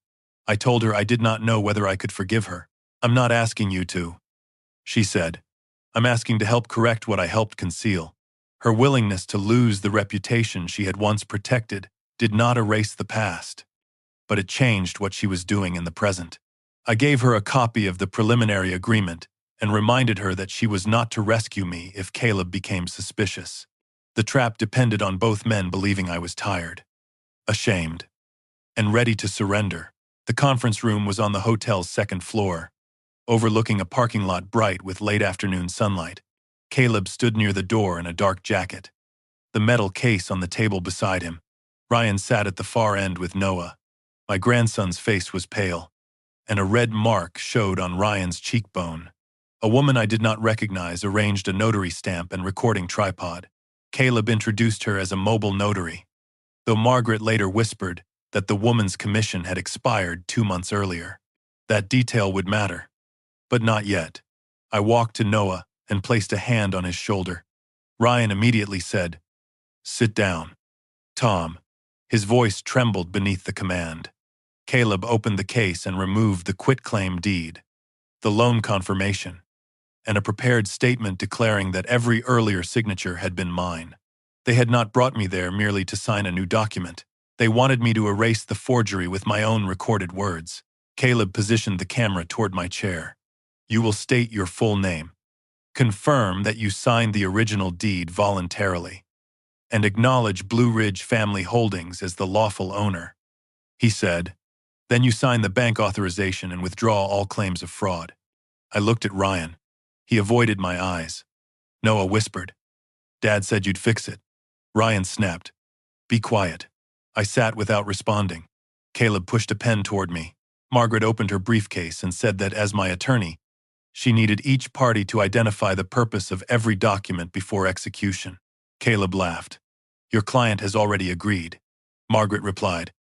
I told her I did not know whether I could forgive her. I'm not asking you to, she said. I'm asking to help correct what I helped conceal. Her willingness to lose the reputation she had once protected did not erase the past, but it changed what she was doing in the present. I gave her a copy of the preliminary agreement and reminded her that she was not to rescue me if Caleb became suspicious. The trap depended on both men believing I was tired, ashamed, and ready to surrender. The conference room was on the hotel's second floor, overlooking a parking lot bright with late afternoon sunlight. Caleb stood near the door in a dark jacket, the metal case on the table beside him. Ryan sat at the far end with Noah. My grandson's face was pale, and a red mark showed on Ryan's cheekbone. A woman I did not recognize arranged a notary stamp and recording tripod. Caleb introduced her as a mobile notary, though Margaret later whispered that the woman's commission had expired 2 months earlier. That detail would matter, but not yet. I walked to Noah and placed a hand on his shoulder. Ryan immediately said, "Sit down, Tom." His voice trembled beneath the command. Caleb opened the case and removed the quitclaim deed, the loan confirmation, and a prepared statement declaring that every earlier signature had been mine. They had not brought me there merely to sign a new document. They wanted me to erase the forgery with my own recorded words. Caleb positioned the camera toward my chair. "You will state your full name, confirm that you signed the original deed voluntarily, and acknowledge Blue Ridge Family Holdings as the lawful owner," he said. "Then you sign the bank authorization and withdraw all claims of fraud." I looked at Ryan. He avoided my eyes. Noah whispered, "Dad said you'd fix it." Ryan snapped, "Be quiet." I sat without responding. Caleb pushed a pen toward me. Margaret opened her briefcase and said that as my attorney, she needed each party to identify the purpose of every document before execution. Caleb laughed. "Your client has already agreed," Margaret replied.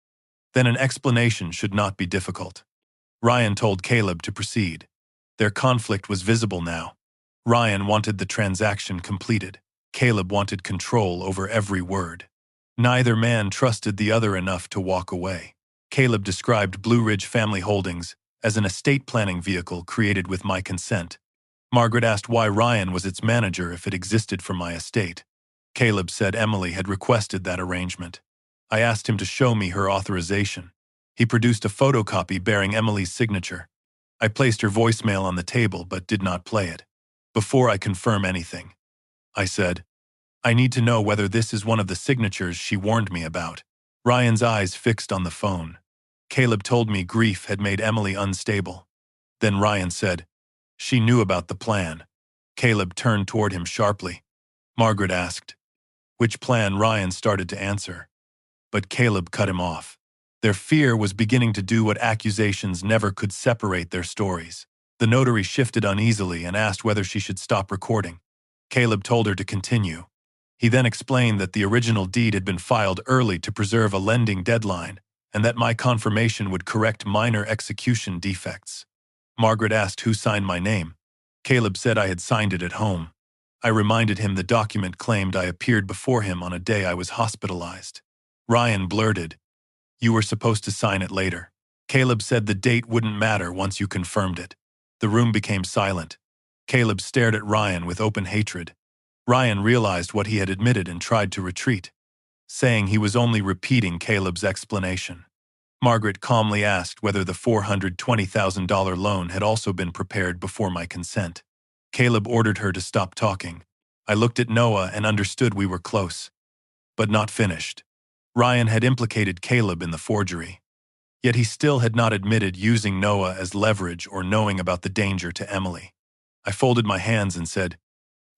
"Then an explanation should not be difficult." Ryan told Caleb to proceed. Their conflict was visible now. Ryan wanted the transaction completed. Caleb wanted control over every word. Neither man trusted the other enough to walk away. Caleb described Blue Ridge Family Holdings as an estate planning vehicle created with my consent. Margaret asked why Ryan was its manager if it existed for my estate. Caleb said Emily had requested that arrangement. I asked him to show me her authorization. He produced a photocopy bearing Emily's signature. I placed her voicemail on the table but did not play it. Before I confirm anything, I said, I need to know whether this is one of the signatures she warned me about. Ryan's eyes fixed on the phone. Caleb told me grief had made Emily unstable. Then Ryan said, she knew about the plan. Caleb turned toward him sharply. Margaret asked, which plan? Ryan started to answer, but Caleb cut him off. Their fear was beginning to do what accusations never could: separate their stories. The notary shifted uneasily and asked whether she should stop recording. Caleb told her to continue. He then explained that the original deed had been filed early to preserve a lending deadline, and that my confirmation would correct minor execution defects. Margaret asked who signed my name. Caleb said I had signed it at home. I reminded him the document claimed I appeared before him on a day I was hospitalized. Ryan blurted, you were supposed to sign it later. Caleb said the date wouldn't matter once you confirmed it. The room became silent. Caleb stared at Ryan with open hatred. Ryan realized what he had admitted and tried to retreat, saying he was only repeating Caleb's explanation. Margaret calmly asked whether the $420,000 loan had also been prepared before my consent. Caleb ordered her to stop talking. I looked at Noah and understood we were close, but not finished. Ryan had implicated Caleb in the forgery, yet he still had not admitted using Noah as leverage or knowing about the danger to Emily. I folded my hands and said,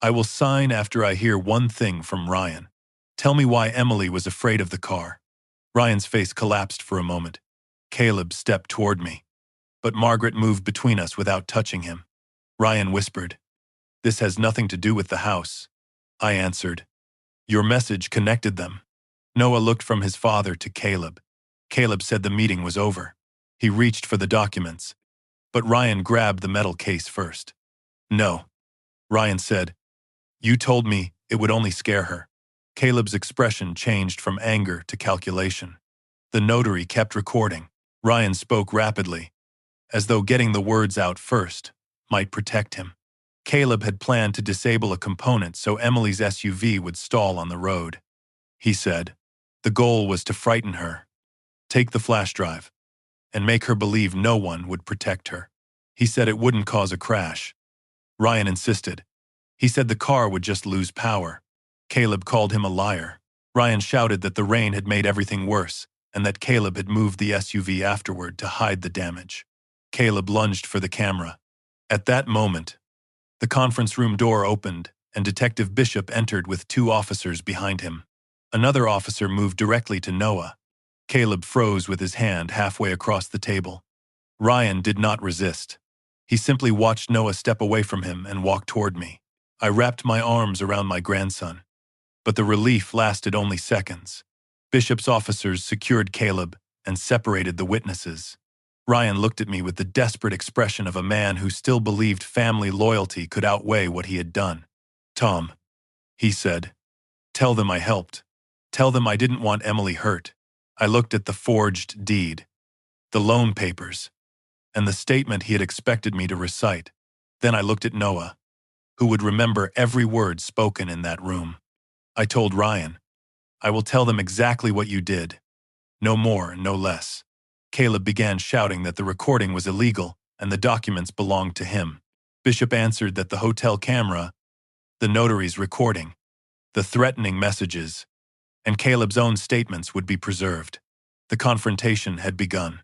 I will sign after I hear one thing from Ryan. Tell me why Emily was afraid of the car. Ryan's face collapsed for a moment. Caleb stepped toward me, but Margaret moved between us without touching him. Ryan whispered, this has nothing to do with the house. I answered, your message connected them. Noah looked from his father to Caleb. Caleb said the meeting was over. He reached for the documents, but Ryan grabbed the metal case first. No, Ryan said, you told me it would only scare her. Caleb's expression changed from anger to calculation. The notary kept recording. Ryan spoke rapidly, as though getting the words out first might protect him. Caleb had planned to disable a component so Emily's SUV would stall on the road. He said, the goal was to frighten her, take the flash drive, and make her believe no one would protect her. He said it wouldn't cause a crash. Ryan insisted. He said the car would just lose power. Caleb called him a liar. Ryan shouted that the rain had made everything worse, and that Caleb had moved the SUV afterward to hide the damage. Caleb lunged for the camera. At that moment, the conference room door opened, and Detective Bishop entered with 2 officers behind him. Another officer moved directly to Noah. Caleb froze with his hand halfway across the table. Ryan did not resist. He simply watched Noah step away from him and walk toward me. I wrapped my arms around my grandson, but the relief lasted only seconds. Bishop's officers secured Caleb and separated the witnesses. Ryan looked at me with the desperate expression of a man who still believed family loyalty could outweigh what he had done. Tom, he said, tell them I helped. Tell them I didn't want Emily hurt. I looked at the forged deed, the loan papers, and the statement he had expected me to recite. Then I looked at Noah, who would remember every word spoken in that room. I told Ryan, I will tell them exactly what you did. No more, no less. Caleb began shouting that the recording was illegal and the documents belonged to him. Bishop answered that the hotel camera, the notary's recording, the threatening messages, and Caleb's own statements would be preserved. The confrontation had begun,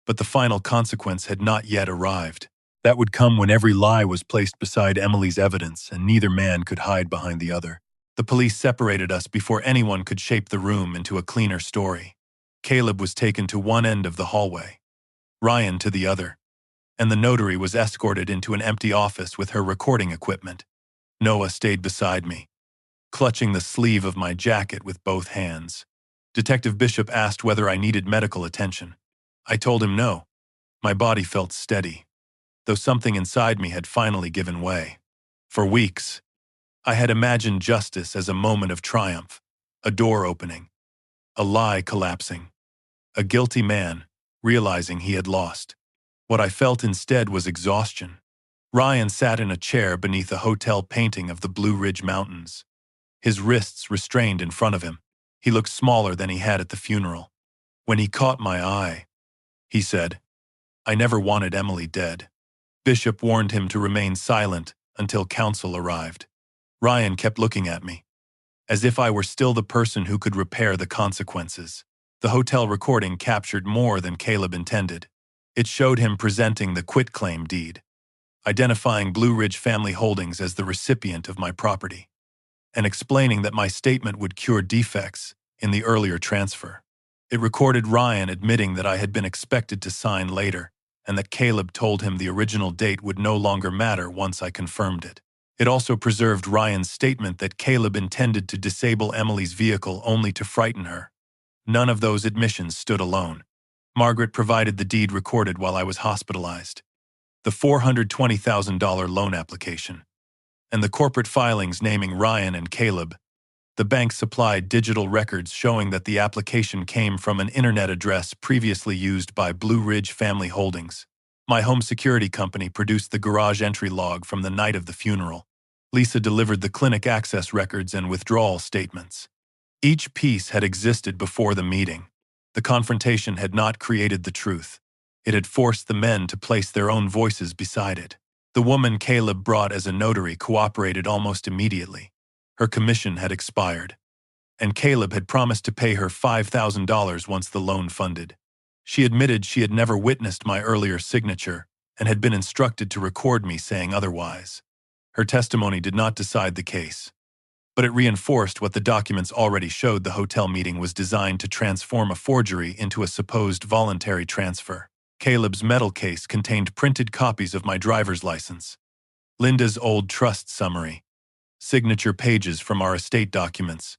but the final consequence had not yet arrived. That would come when every lie was placed beside Emily's evidence and neither man could hide behind the other. The police separated us before anyone could shape the room into a cleaner story. Caleb was taken to one end of the hallway, Ryan to the other, and the notary was escorted into an empty office with her recording equipment. Noah stayed beside me, clutching the sleeve of my jacket with both hands. Detective Bishop asked whether I needed medical attention. I told him no. My body felt steady, though something inside me had finally given way. For weeks, I had imagined justice as a moment of triumph, a door opening, a lie collapsing, a guilty man realizing he had lost. What I felt instead was exhaustion. Ryan sat in a chair beneath a hotel painting of the Blue Ridge Mountains, his wrists restrained in front of him. He looked smaller than he had at the funeral. When he caught my eye, he said, "I never wanted Emily dead." Bishop warned him to remain silent until counsel arrived. Ryan kept looking at me, as if I were still the person who could repair the consequences. The hotel recording captured more than Caleb intended. It showed him presenting the quitclaim deed, identifying Blue Ridge Family Holdings as the recipient of my property, and explaining that my statement would cure defects in the earlier transfer. It recorded Ryan admitting that I had been expected to sign later, and that Caleb told him the original date would no longer matter once I confirmed it. It also preserved Ryan's statement that Caleb intended to disable Emily's vehicle only to frighten her. None of those admissions stood alone. Margaret provided the deed recorded while I was hospitalized, the $420,000 loan application, and the corporate filings naming Ryan and Caleb. The bank supplied digital records showing that the application came from an internet address previously used by Blue Ridge Family Holdings. My home security company produced the garage entry log from the night of the funeral. Lisa delivered the clinic access records and withdrawal statements. Each piece had existed before the meeting. The confrontation had not created the truth. It had forced the men to place their own voices beside it. The woman Caleb brought as a notary cooperated almost immediately. Her commission had expired, and Caleb had promised to pay her $5,000 once the loan funded. She admitted she had never witnessed my earlier signature and had been instructed to record me saying otherwise. Her testimony did not decide the case, but it reinforced what the documents already showed: the hotel meeting was designed to transform a forgery into a supposed voluntary transfer. Caleb's metal case contained printed copies of my driver's license, Linda's old trust summary, signature pages from our estate documents,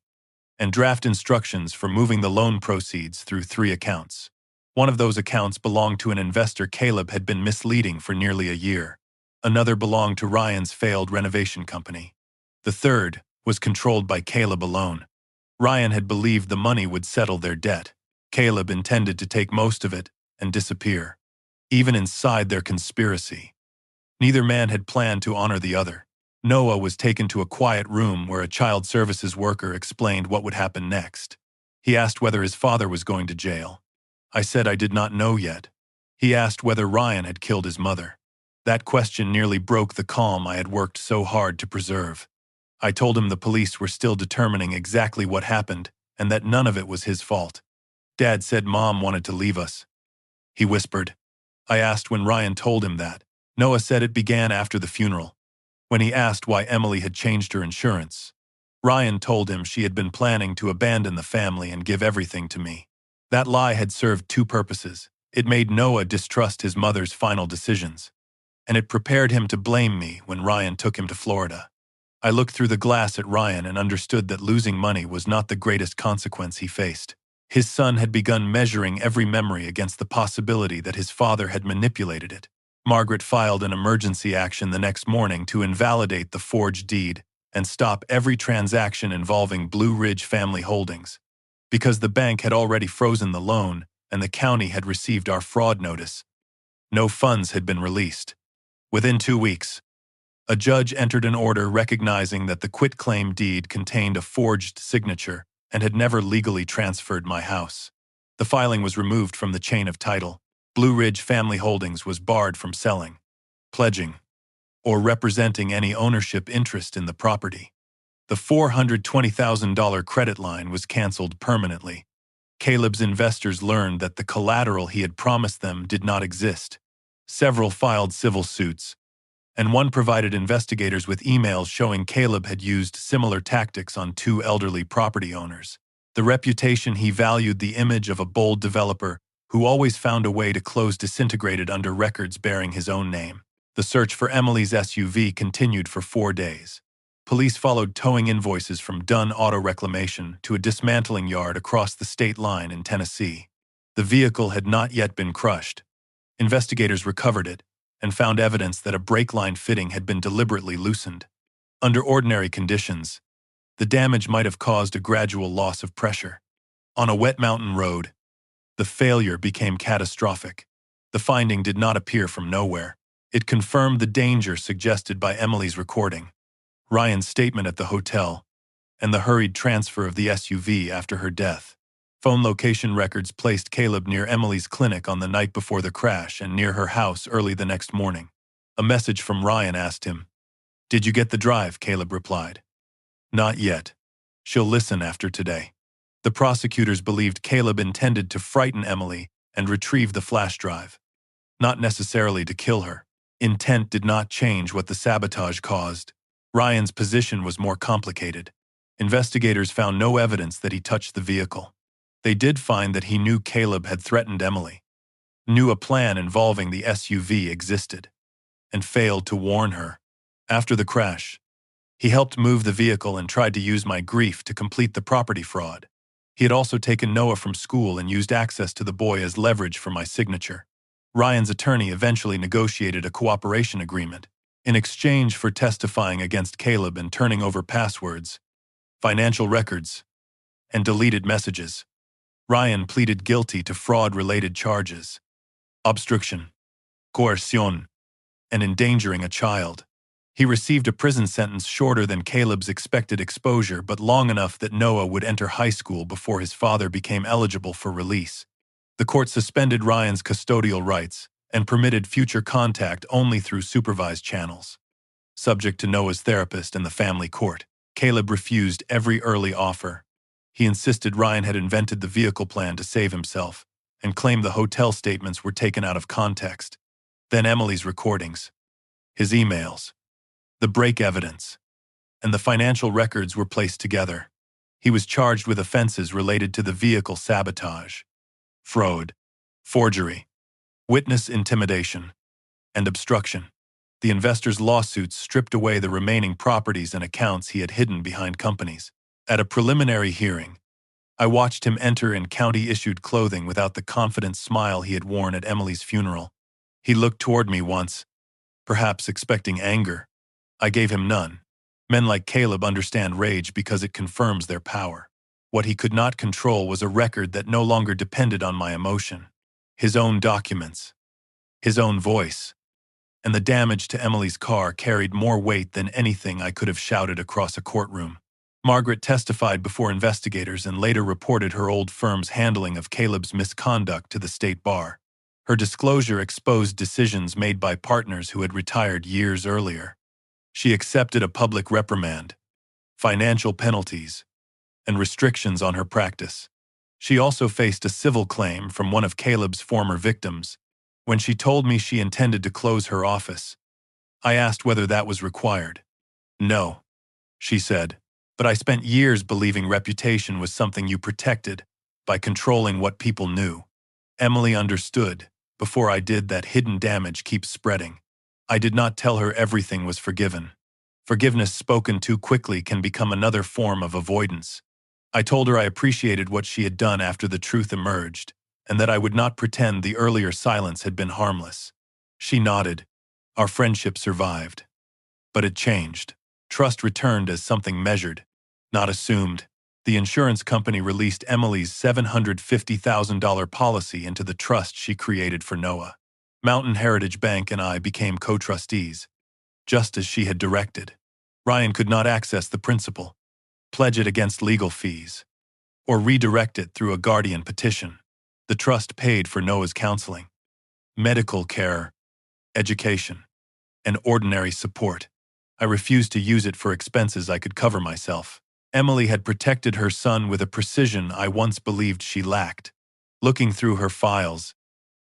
and draft instructions for moving the loan proceeds through 3 accounts. One of those accounts belonged to an investor Caleb had been misleading for nearly a year. Another belonged to Ryan's failed renovation company. The third was controlled by Caleb alone. Ryan had believed the money would settle their debt. Caleb intended to take most of it and disappear. Even inside their conspiracy, neither man had planned to honor the other. Noah was taken to a quiet room where a child services worker explained what would happen next. He asked whether his father was going to jail. I said I did not know yet. He asked whether Ryan had killed his mother. That question nearly broke the calm I had worked so hard to preserve. I told him the police were still determining exactly what happened and that none of it was his fault. Dad said Mom wanted to leave us, he whispered. I asked when Ryan told him that. Noah said it began after the funeral, when he asked why Emily had changed her insurance. Ryan told him she had been planning to abandon the family and give everything to me. That lie had served 2 purposes. It made Noah distrust his mother's final decisions, and it prepared him to blame me when Ryan took him to Florida. I looked through the glass at Ryan and understood that losing money was not the greatest consequence he faced. His son had begun measuring every memory against the possibility that his father had manipulated it. Margaret filed an emergency action the next morning to invalidate the forged deed and stop every transaction involving Blue Ridge Family Holdings. Because the bank had already frozen the loan and the county had received our fraud notice, no funds had been released. Within 2 weeks, a judge entered an order recognizing that the quitclaim deed contained a forged signature and had never legally transferred my house. The filing was removed from the chain of title. Blue Ridge Family Holdings was barred from selling, pledging, or representing any ownership interest in the property. The $420,000 credit line was canceled permanently. Caleb's investors learned that the collateral he had promised them did not exist. Several filed civil suits, and one provided investigators with emails showing Caleb had used similar tactics on 2 elderly property owners. The reputation he valued, the image of a bold developer who always found a way to close, disintegrated under records bearing his own name. The search for Emily's SUV continued for 4 days. Police followed towing invoices from Dunn Auto Reclamation to a dismantling yard across the state line in Tennessee. The vehicle had not yet been crushed. Investigators recovered it and found evidence that a brake line fitting had been deliberately loosened. Under ordinary conditions, the damage might have caused a gradual loss of pressure. On a wet mountain road, the failure became catastrophic. The finding did not appear from nowhere. It confirmed the danger suggested by Emily's recording, Ryan's statement at the hotel, and the hurried transfer of the SUV after her death. Phone location records placed Caleb near Emily's clinic on the night before the crash and near her house early the next morning. A message from Ryan asked him, "Did you get the drive?" Caleb replied, "Not yet. She'll listen after today." The prosecutors believed Caleb intended to frighten Emily and retrieve the flash drive, not necessarily to kill her. Intent did not change what the sabotage caused. Ryan's position was more complicated. Investigators found no evidence that he touched the vehicle. They did find that he knew Caleb had threatened Emily, knew a plan involving the SUV existed, and failed to warn her. After the crash, he helped move the vehicle and tried to use my grief to complete the property fraud. He had also taken Noah from school and used access to the boy as leverage for my signature. Ryan's attorney eventually negotiated a cooperation agreement in exchange for testifying against Caleb and turning over passwords, financial records, and deleted messages. Ryan pleaded guilty to fraud-related charges, obstruction, coercion, and endangering a child. He received a prison sentence shorter than Caleb's expected exposure, but long enough that Noah would enter high school before his father became eligible for release. The court suspended Ryan's custodial rights and permitted future contact only through supervised channels. Subject to Noah's therapist and the family court, Caleb refused every early offer. He insisted Ryan had invented the vehicle plan to save himself and claimed the hotel statements were taken out of context. Then Emily's recordings, his emails, the break evidence, and the financial records were placed together. He was charged with offenses related to the vehicle sabotage, fraud, forgery, witness intimidation, and obstruction. The investor's lawsuits stripped away the remaining properties and accounts he had hidden behind companies. At a preliminary hearing, I watched him enter in county-issued clothing without the confident smile he had worn at Emily's funeral. He looked toward me once, perhaps expecting anger. I gave him none. Men like Caleb understand rage because it confirms their power. What he could not control was a record that no longer depended on my emotion. His own documents, his own voice, and the damage to Emily's car carried more weight than anything I could have shouted across a courtroom. Margaret testified before investigators and later reported her old firm's handling of Caleb's misconduct to the state bar. Her disclosure exposed decisions made by partners who had retired years earlier. She accepted a public reprimand, financial penalties, and restrictions on her practice. She also faced a civil claim from one of Caleb's former victims. When she told me she intended to close her office, I asked whether that was required. "No," she said, "but I spent years believing reputation was something you protected by controlling what people knew." Emily understood, before I did, that hidden damage keeps spreading. I did not tell her everything was forgiven. Forgiveness spoken too quickly can become another form of avoidance. I told her I appreciated what she had done after the truth emerged, and that I would not pretend the earlier silence had been harmless. She nodded. Our friendship survived. But it changed. Trust returned as something measured, not assumed. The insurance company released Emily's $750,000 policy into the trust she created for Noah. Mountain Heritage Bank and I became co-trustees, just as she had directed. Ryan could not access the principal, pledge it against legal fees, or redirect it through a guardian petition. The trust paid for Noah's counseling, medical care, education, and ordinary support. I refused to use it for expenses I could cover myself. Emily had protected her son with a precision I once believed she lacked. Looking through her files,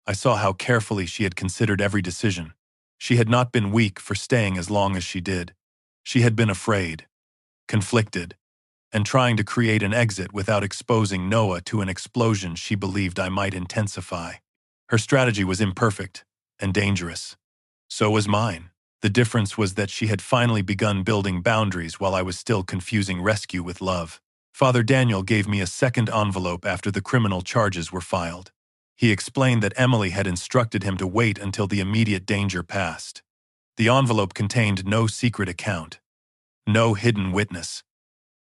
I saw how carefully she had considered every decision. She had not been weak for staying as long as she did. She had been afraid, conflicted, and trying to create an exit without exposing Noah to an explosion she believed I might intensify. Her strategy was imperfect and dangerous. So was mine. The difference was that she had finally begun building boundaries while I was still confusing rescue with love. Father Daniel gave me a second envelope after the criminal charges were filed. He explained that Emily had instructed him to wait until the immediate danger passed. The envelope contained no secret account, No hidden witness,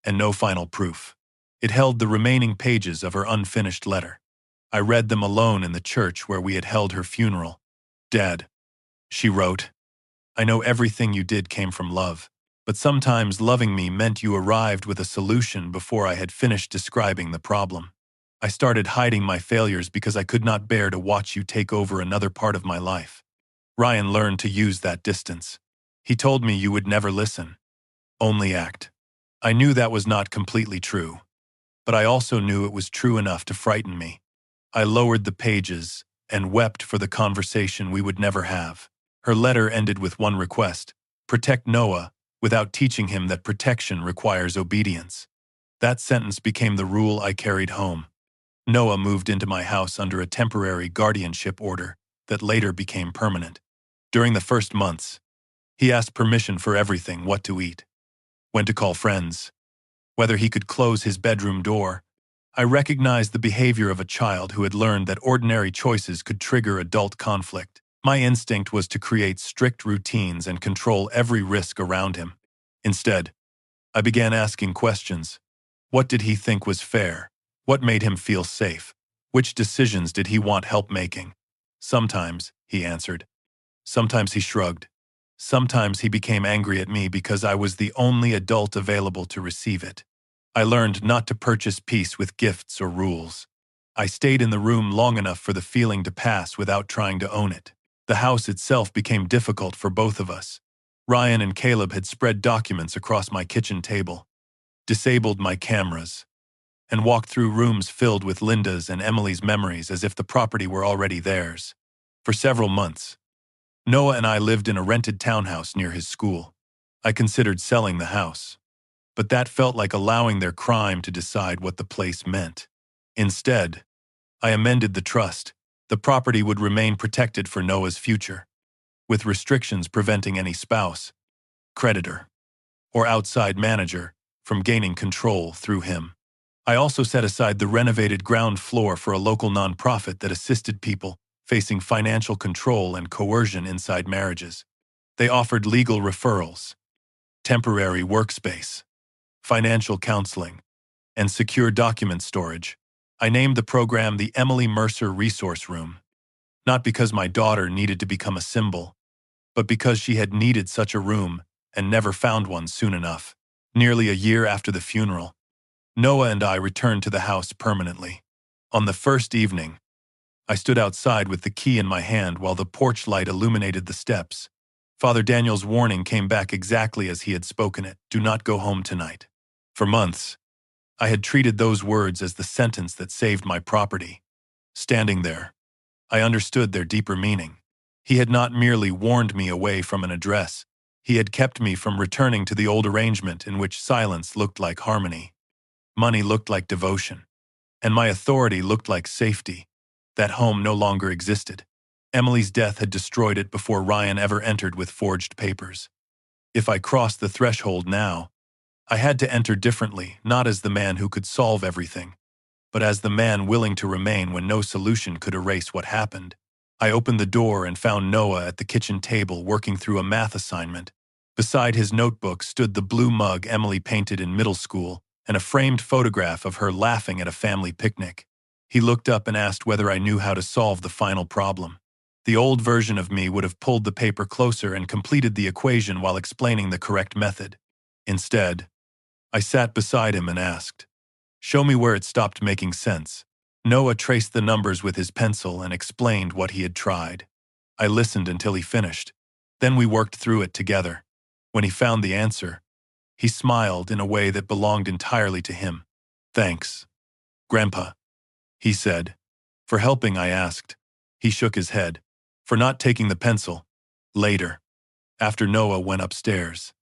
and no final proof. It held the remaining pages of her unfinished letter. I read them alone in the church where we had held her funeral. "Dad," she wrote, "I know everything you did came from love, but sometimes loving me meant you arrived with a solution before I had finished describing the problem. I started hiding my failures because I could not bear to watch you take over another part of my life. Ryan learned to use that distance. He told me you would never listen, only act. I knew that was not completely true, but I also knew it was true enough to frighten me. I lowered the pages and wept for the conversation we would never have. Her letter ended with one request: protect Noah, without teaching him that protection requires obedience. That sentence became the rule I carried home. Noah moved into my house under a temporary guardianship order that later became permanent. During the first months, he asked permission for everything: what to eat, when to call friends, whether he could close his bedroom door. I recognized the behavior of a child who had learned that ordinary choices could trigger adult conflict. My instinct was to create strict routines and control every risk around him. Instead, I began asking questions. What did he think was fair? What made him feel safe? Which decisions did he want help making? Sometimes, he answered. Sometimes he shrugged. Sometimes he became angry at me because I was the only adult available to receive it. I learned not to purchase peace with gifts or rules. I stayed in the room long enough for the feeling to pass without trying to own it. The house itself became difficult for both of us. Ryan and Caleb had spread documents across my kitchen table, disabled my cameras, and walked through rooms filled with Linda's and Emily's memories as if the property were already theirs. For several months, Noah and I lived in a rented townhouse near his school. I considered selling the house, but that felt like allowing their crime to decide what the place meant. Instead, I amended the trust. The property would remain protected for Noah's future, with restrictions preventing any spouse, creditor, or outside manager from gaining control through him. I also set aside the renovated ground floor for a local nonprofit that assisted people facing financial control and coercion inside marriages. They offered legal referrals, temporary workspace, financial counseling, and secure document storage. I named the program the Emily Mercer Resource Room, not because my daughter needed to become a symbol, but because she had needed such a room and never found one soon enough. Nearly a year after the funeral, Noah and I returned to the house permanently. On the first evening, I stood outside with the key in my hand while the porch light illuminated the steps. Father Daniel's warning came back exactly as he had spoken it: do not go home tonight. For months, I had treated those words as the sentence that saved my property. Standing there, I understood their deeper meaning. He had not merely warned me away from an address. He had kept me from returning to the old arrangement in which silence looked like harmony, money looked like devotion, and my authority looked like safety. That home no longer existed. Emily's death had destroyed it before Ryan ever entered with forged papers. If I crossed the threshold now, I had to enter differently, not as the man who could solve everything, but as the man willing to remain when no solution could erase what happened. I opened the door and found Noah at the kitchen table working through a math assignment. Beside his notebook stood the blue mug Emily painted in middle school and a framed photograph of her laughing at a family picnic. He looked up and asked whether I knew how to solve the final problem. The old version of me would have pulled the paper closer and completed the equation while explaining the correct method. Instead, I sat beside him and asked, "Show me where it stopped making sense." Noah traced the numbers with his pencil and explained what he had tried. I listened until he finished. Then we worked through it together. When he found the answer, he smiled in a way that belonged entirely to him. "Thanks, Grandpa," he said. "For helping," I asked. He shook his head. "For not taking the pencil." Later, after Noah went upstairs,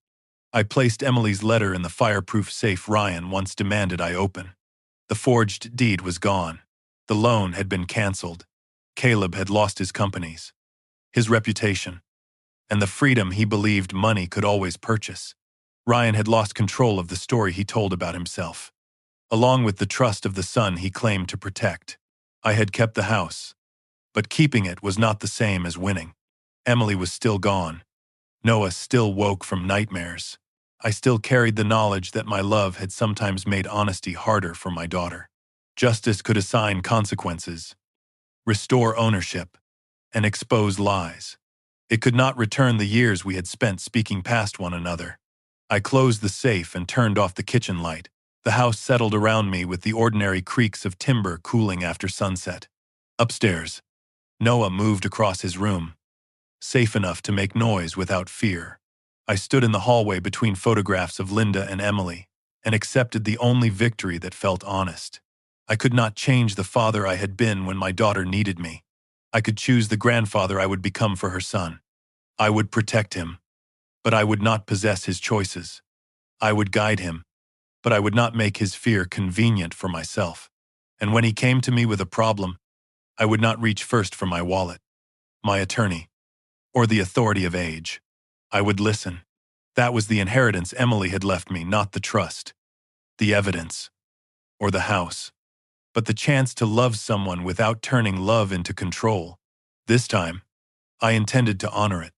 I placed Emily's letter in the fireproof safe Ryan once demanded I open. The forged deed was gone. The loan had been canceled. Caleb had lost his companies, his reputation, and the freedom he believed money could always purchase. Ryan had lost control of the story he told about himself, along with the trust of the son he claimed to protect. I had kept the house, but keeping it was not the same as winning. Emily was still gone. Noah still woke from nightmares. I still carried the knowledge that my love had sometimes made honesty harder for my daughter. Justice could assign consequences, restore ownership, and expose lies. It could not return the years we had spent speaking past one another. I closed the safe and turned off the kitchen light. The house settled around me with the ordinary creaks of timber cooling after sunset. Upstairs, Noah moved across his room, safe enough to make noise without fear. I stood in the hallway between photographs of Linda and Emily and accepted the only victory that felt honest. I could not change the father I had been when my daughter needed me. I could choose the grandfather I would become for her son. I would protect him, but I would not possess his choices. I would guide him, but I would not make his fear convenient for myself. And when he came to me with a problem, I would not reach first for my wallet, my attorney, or the authority of age. I would listen. That was the inheritance Emily had left me, not the trust, the evidence, or the house, but the chance to love someone without turning love into control. This time, I intended to honor it.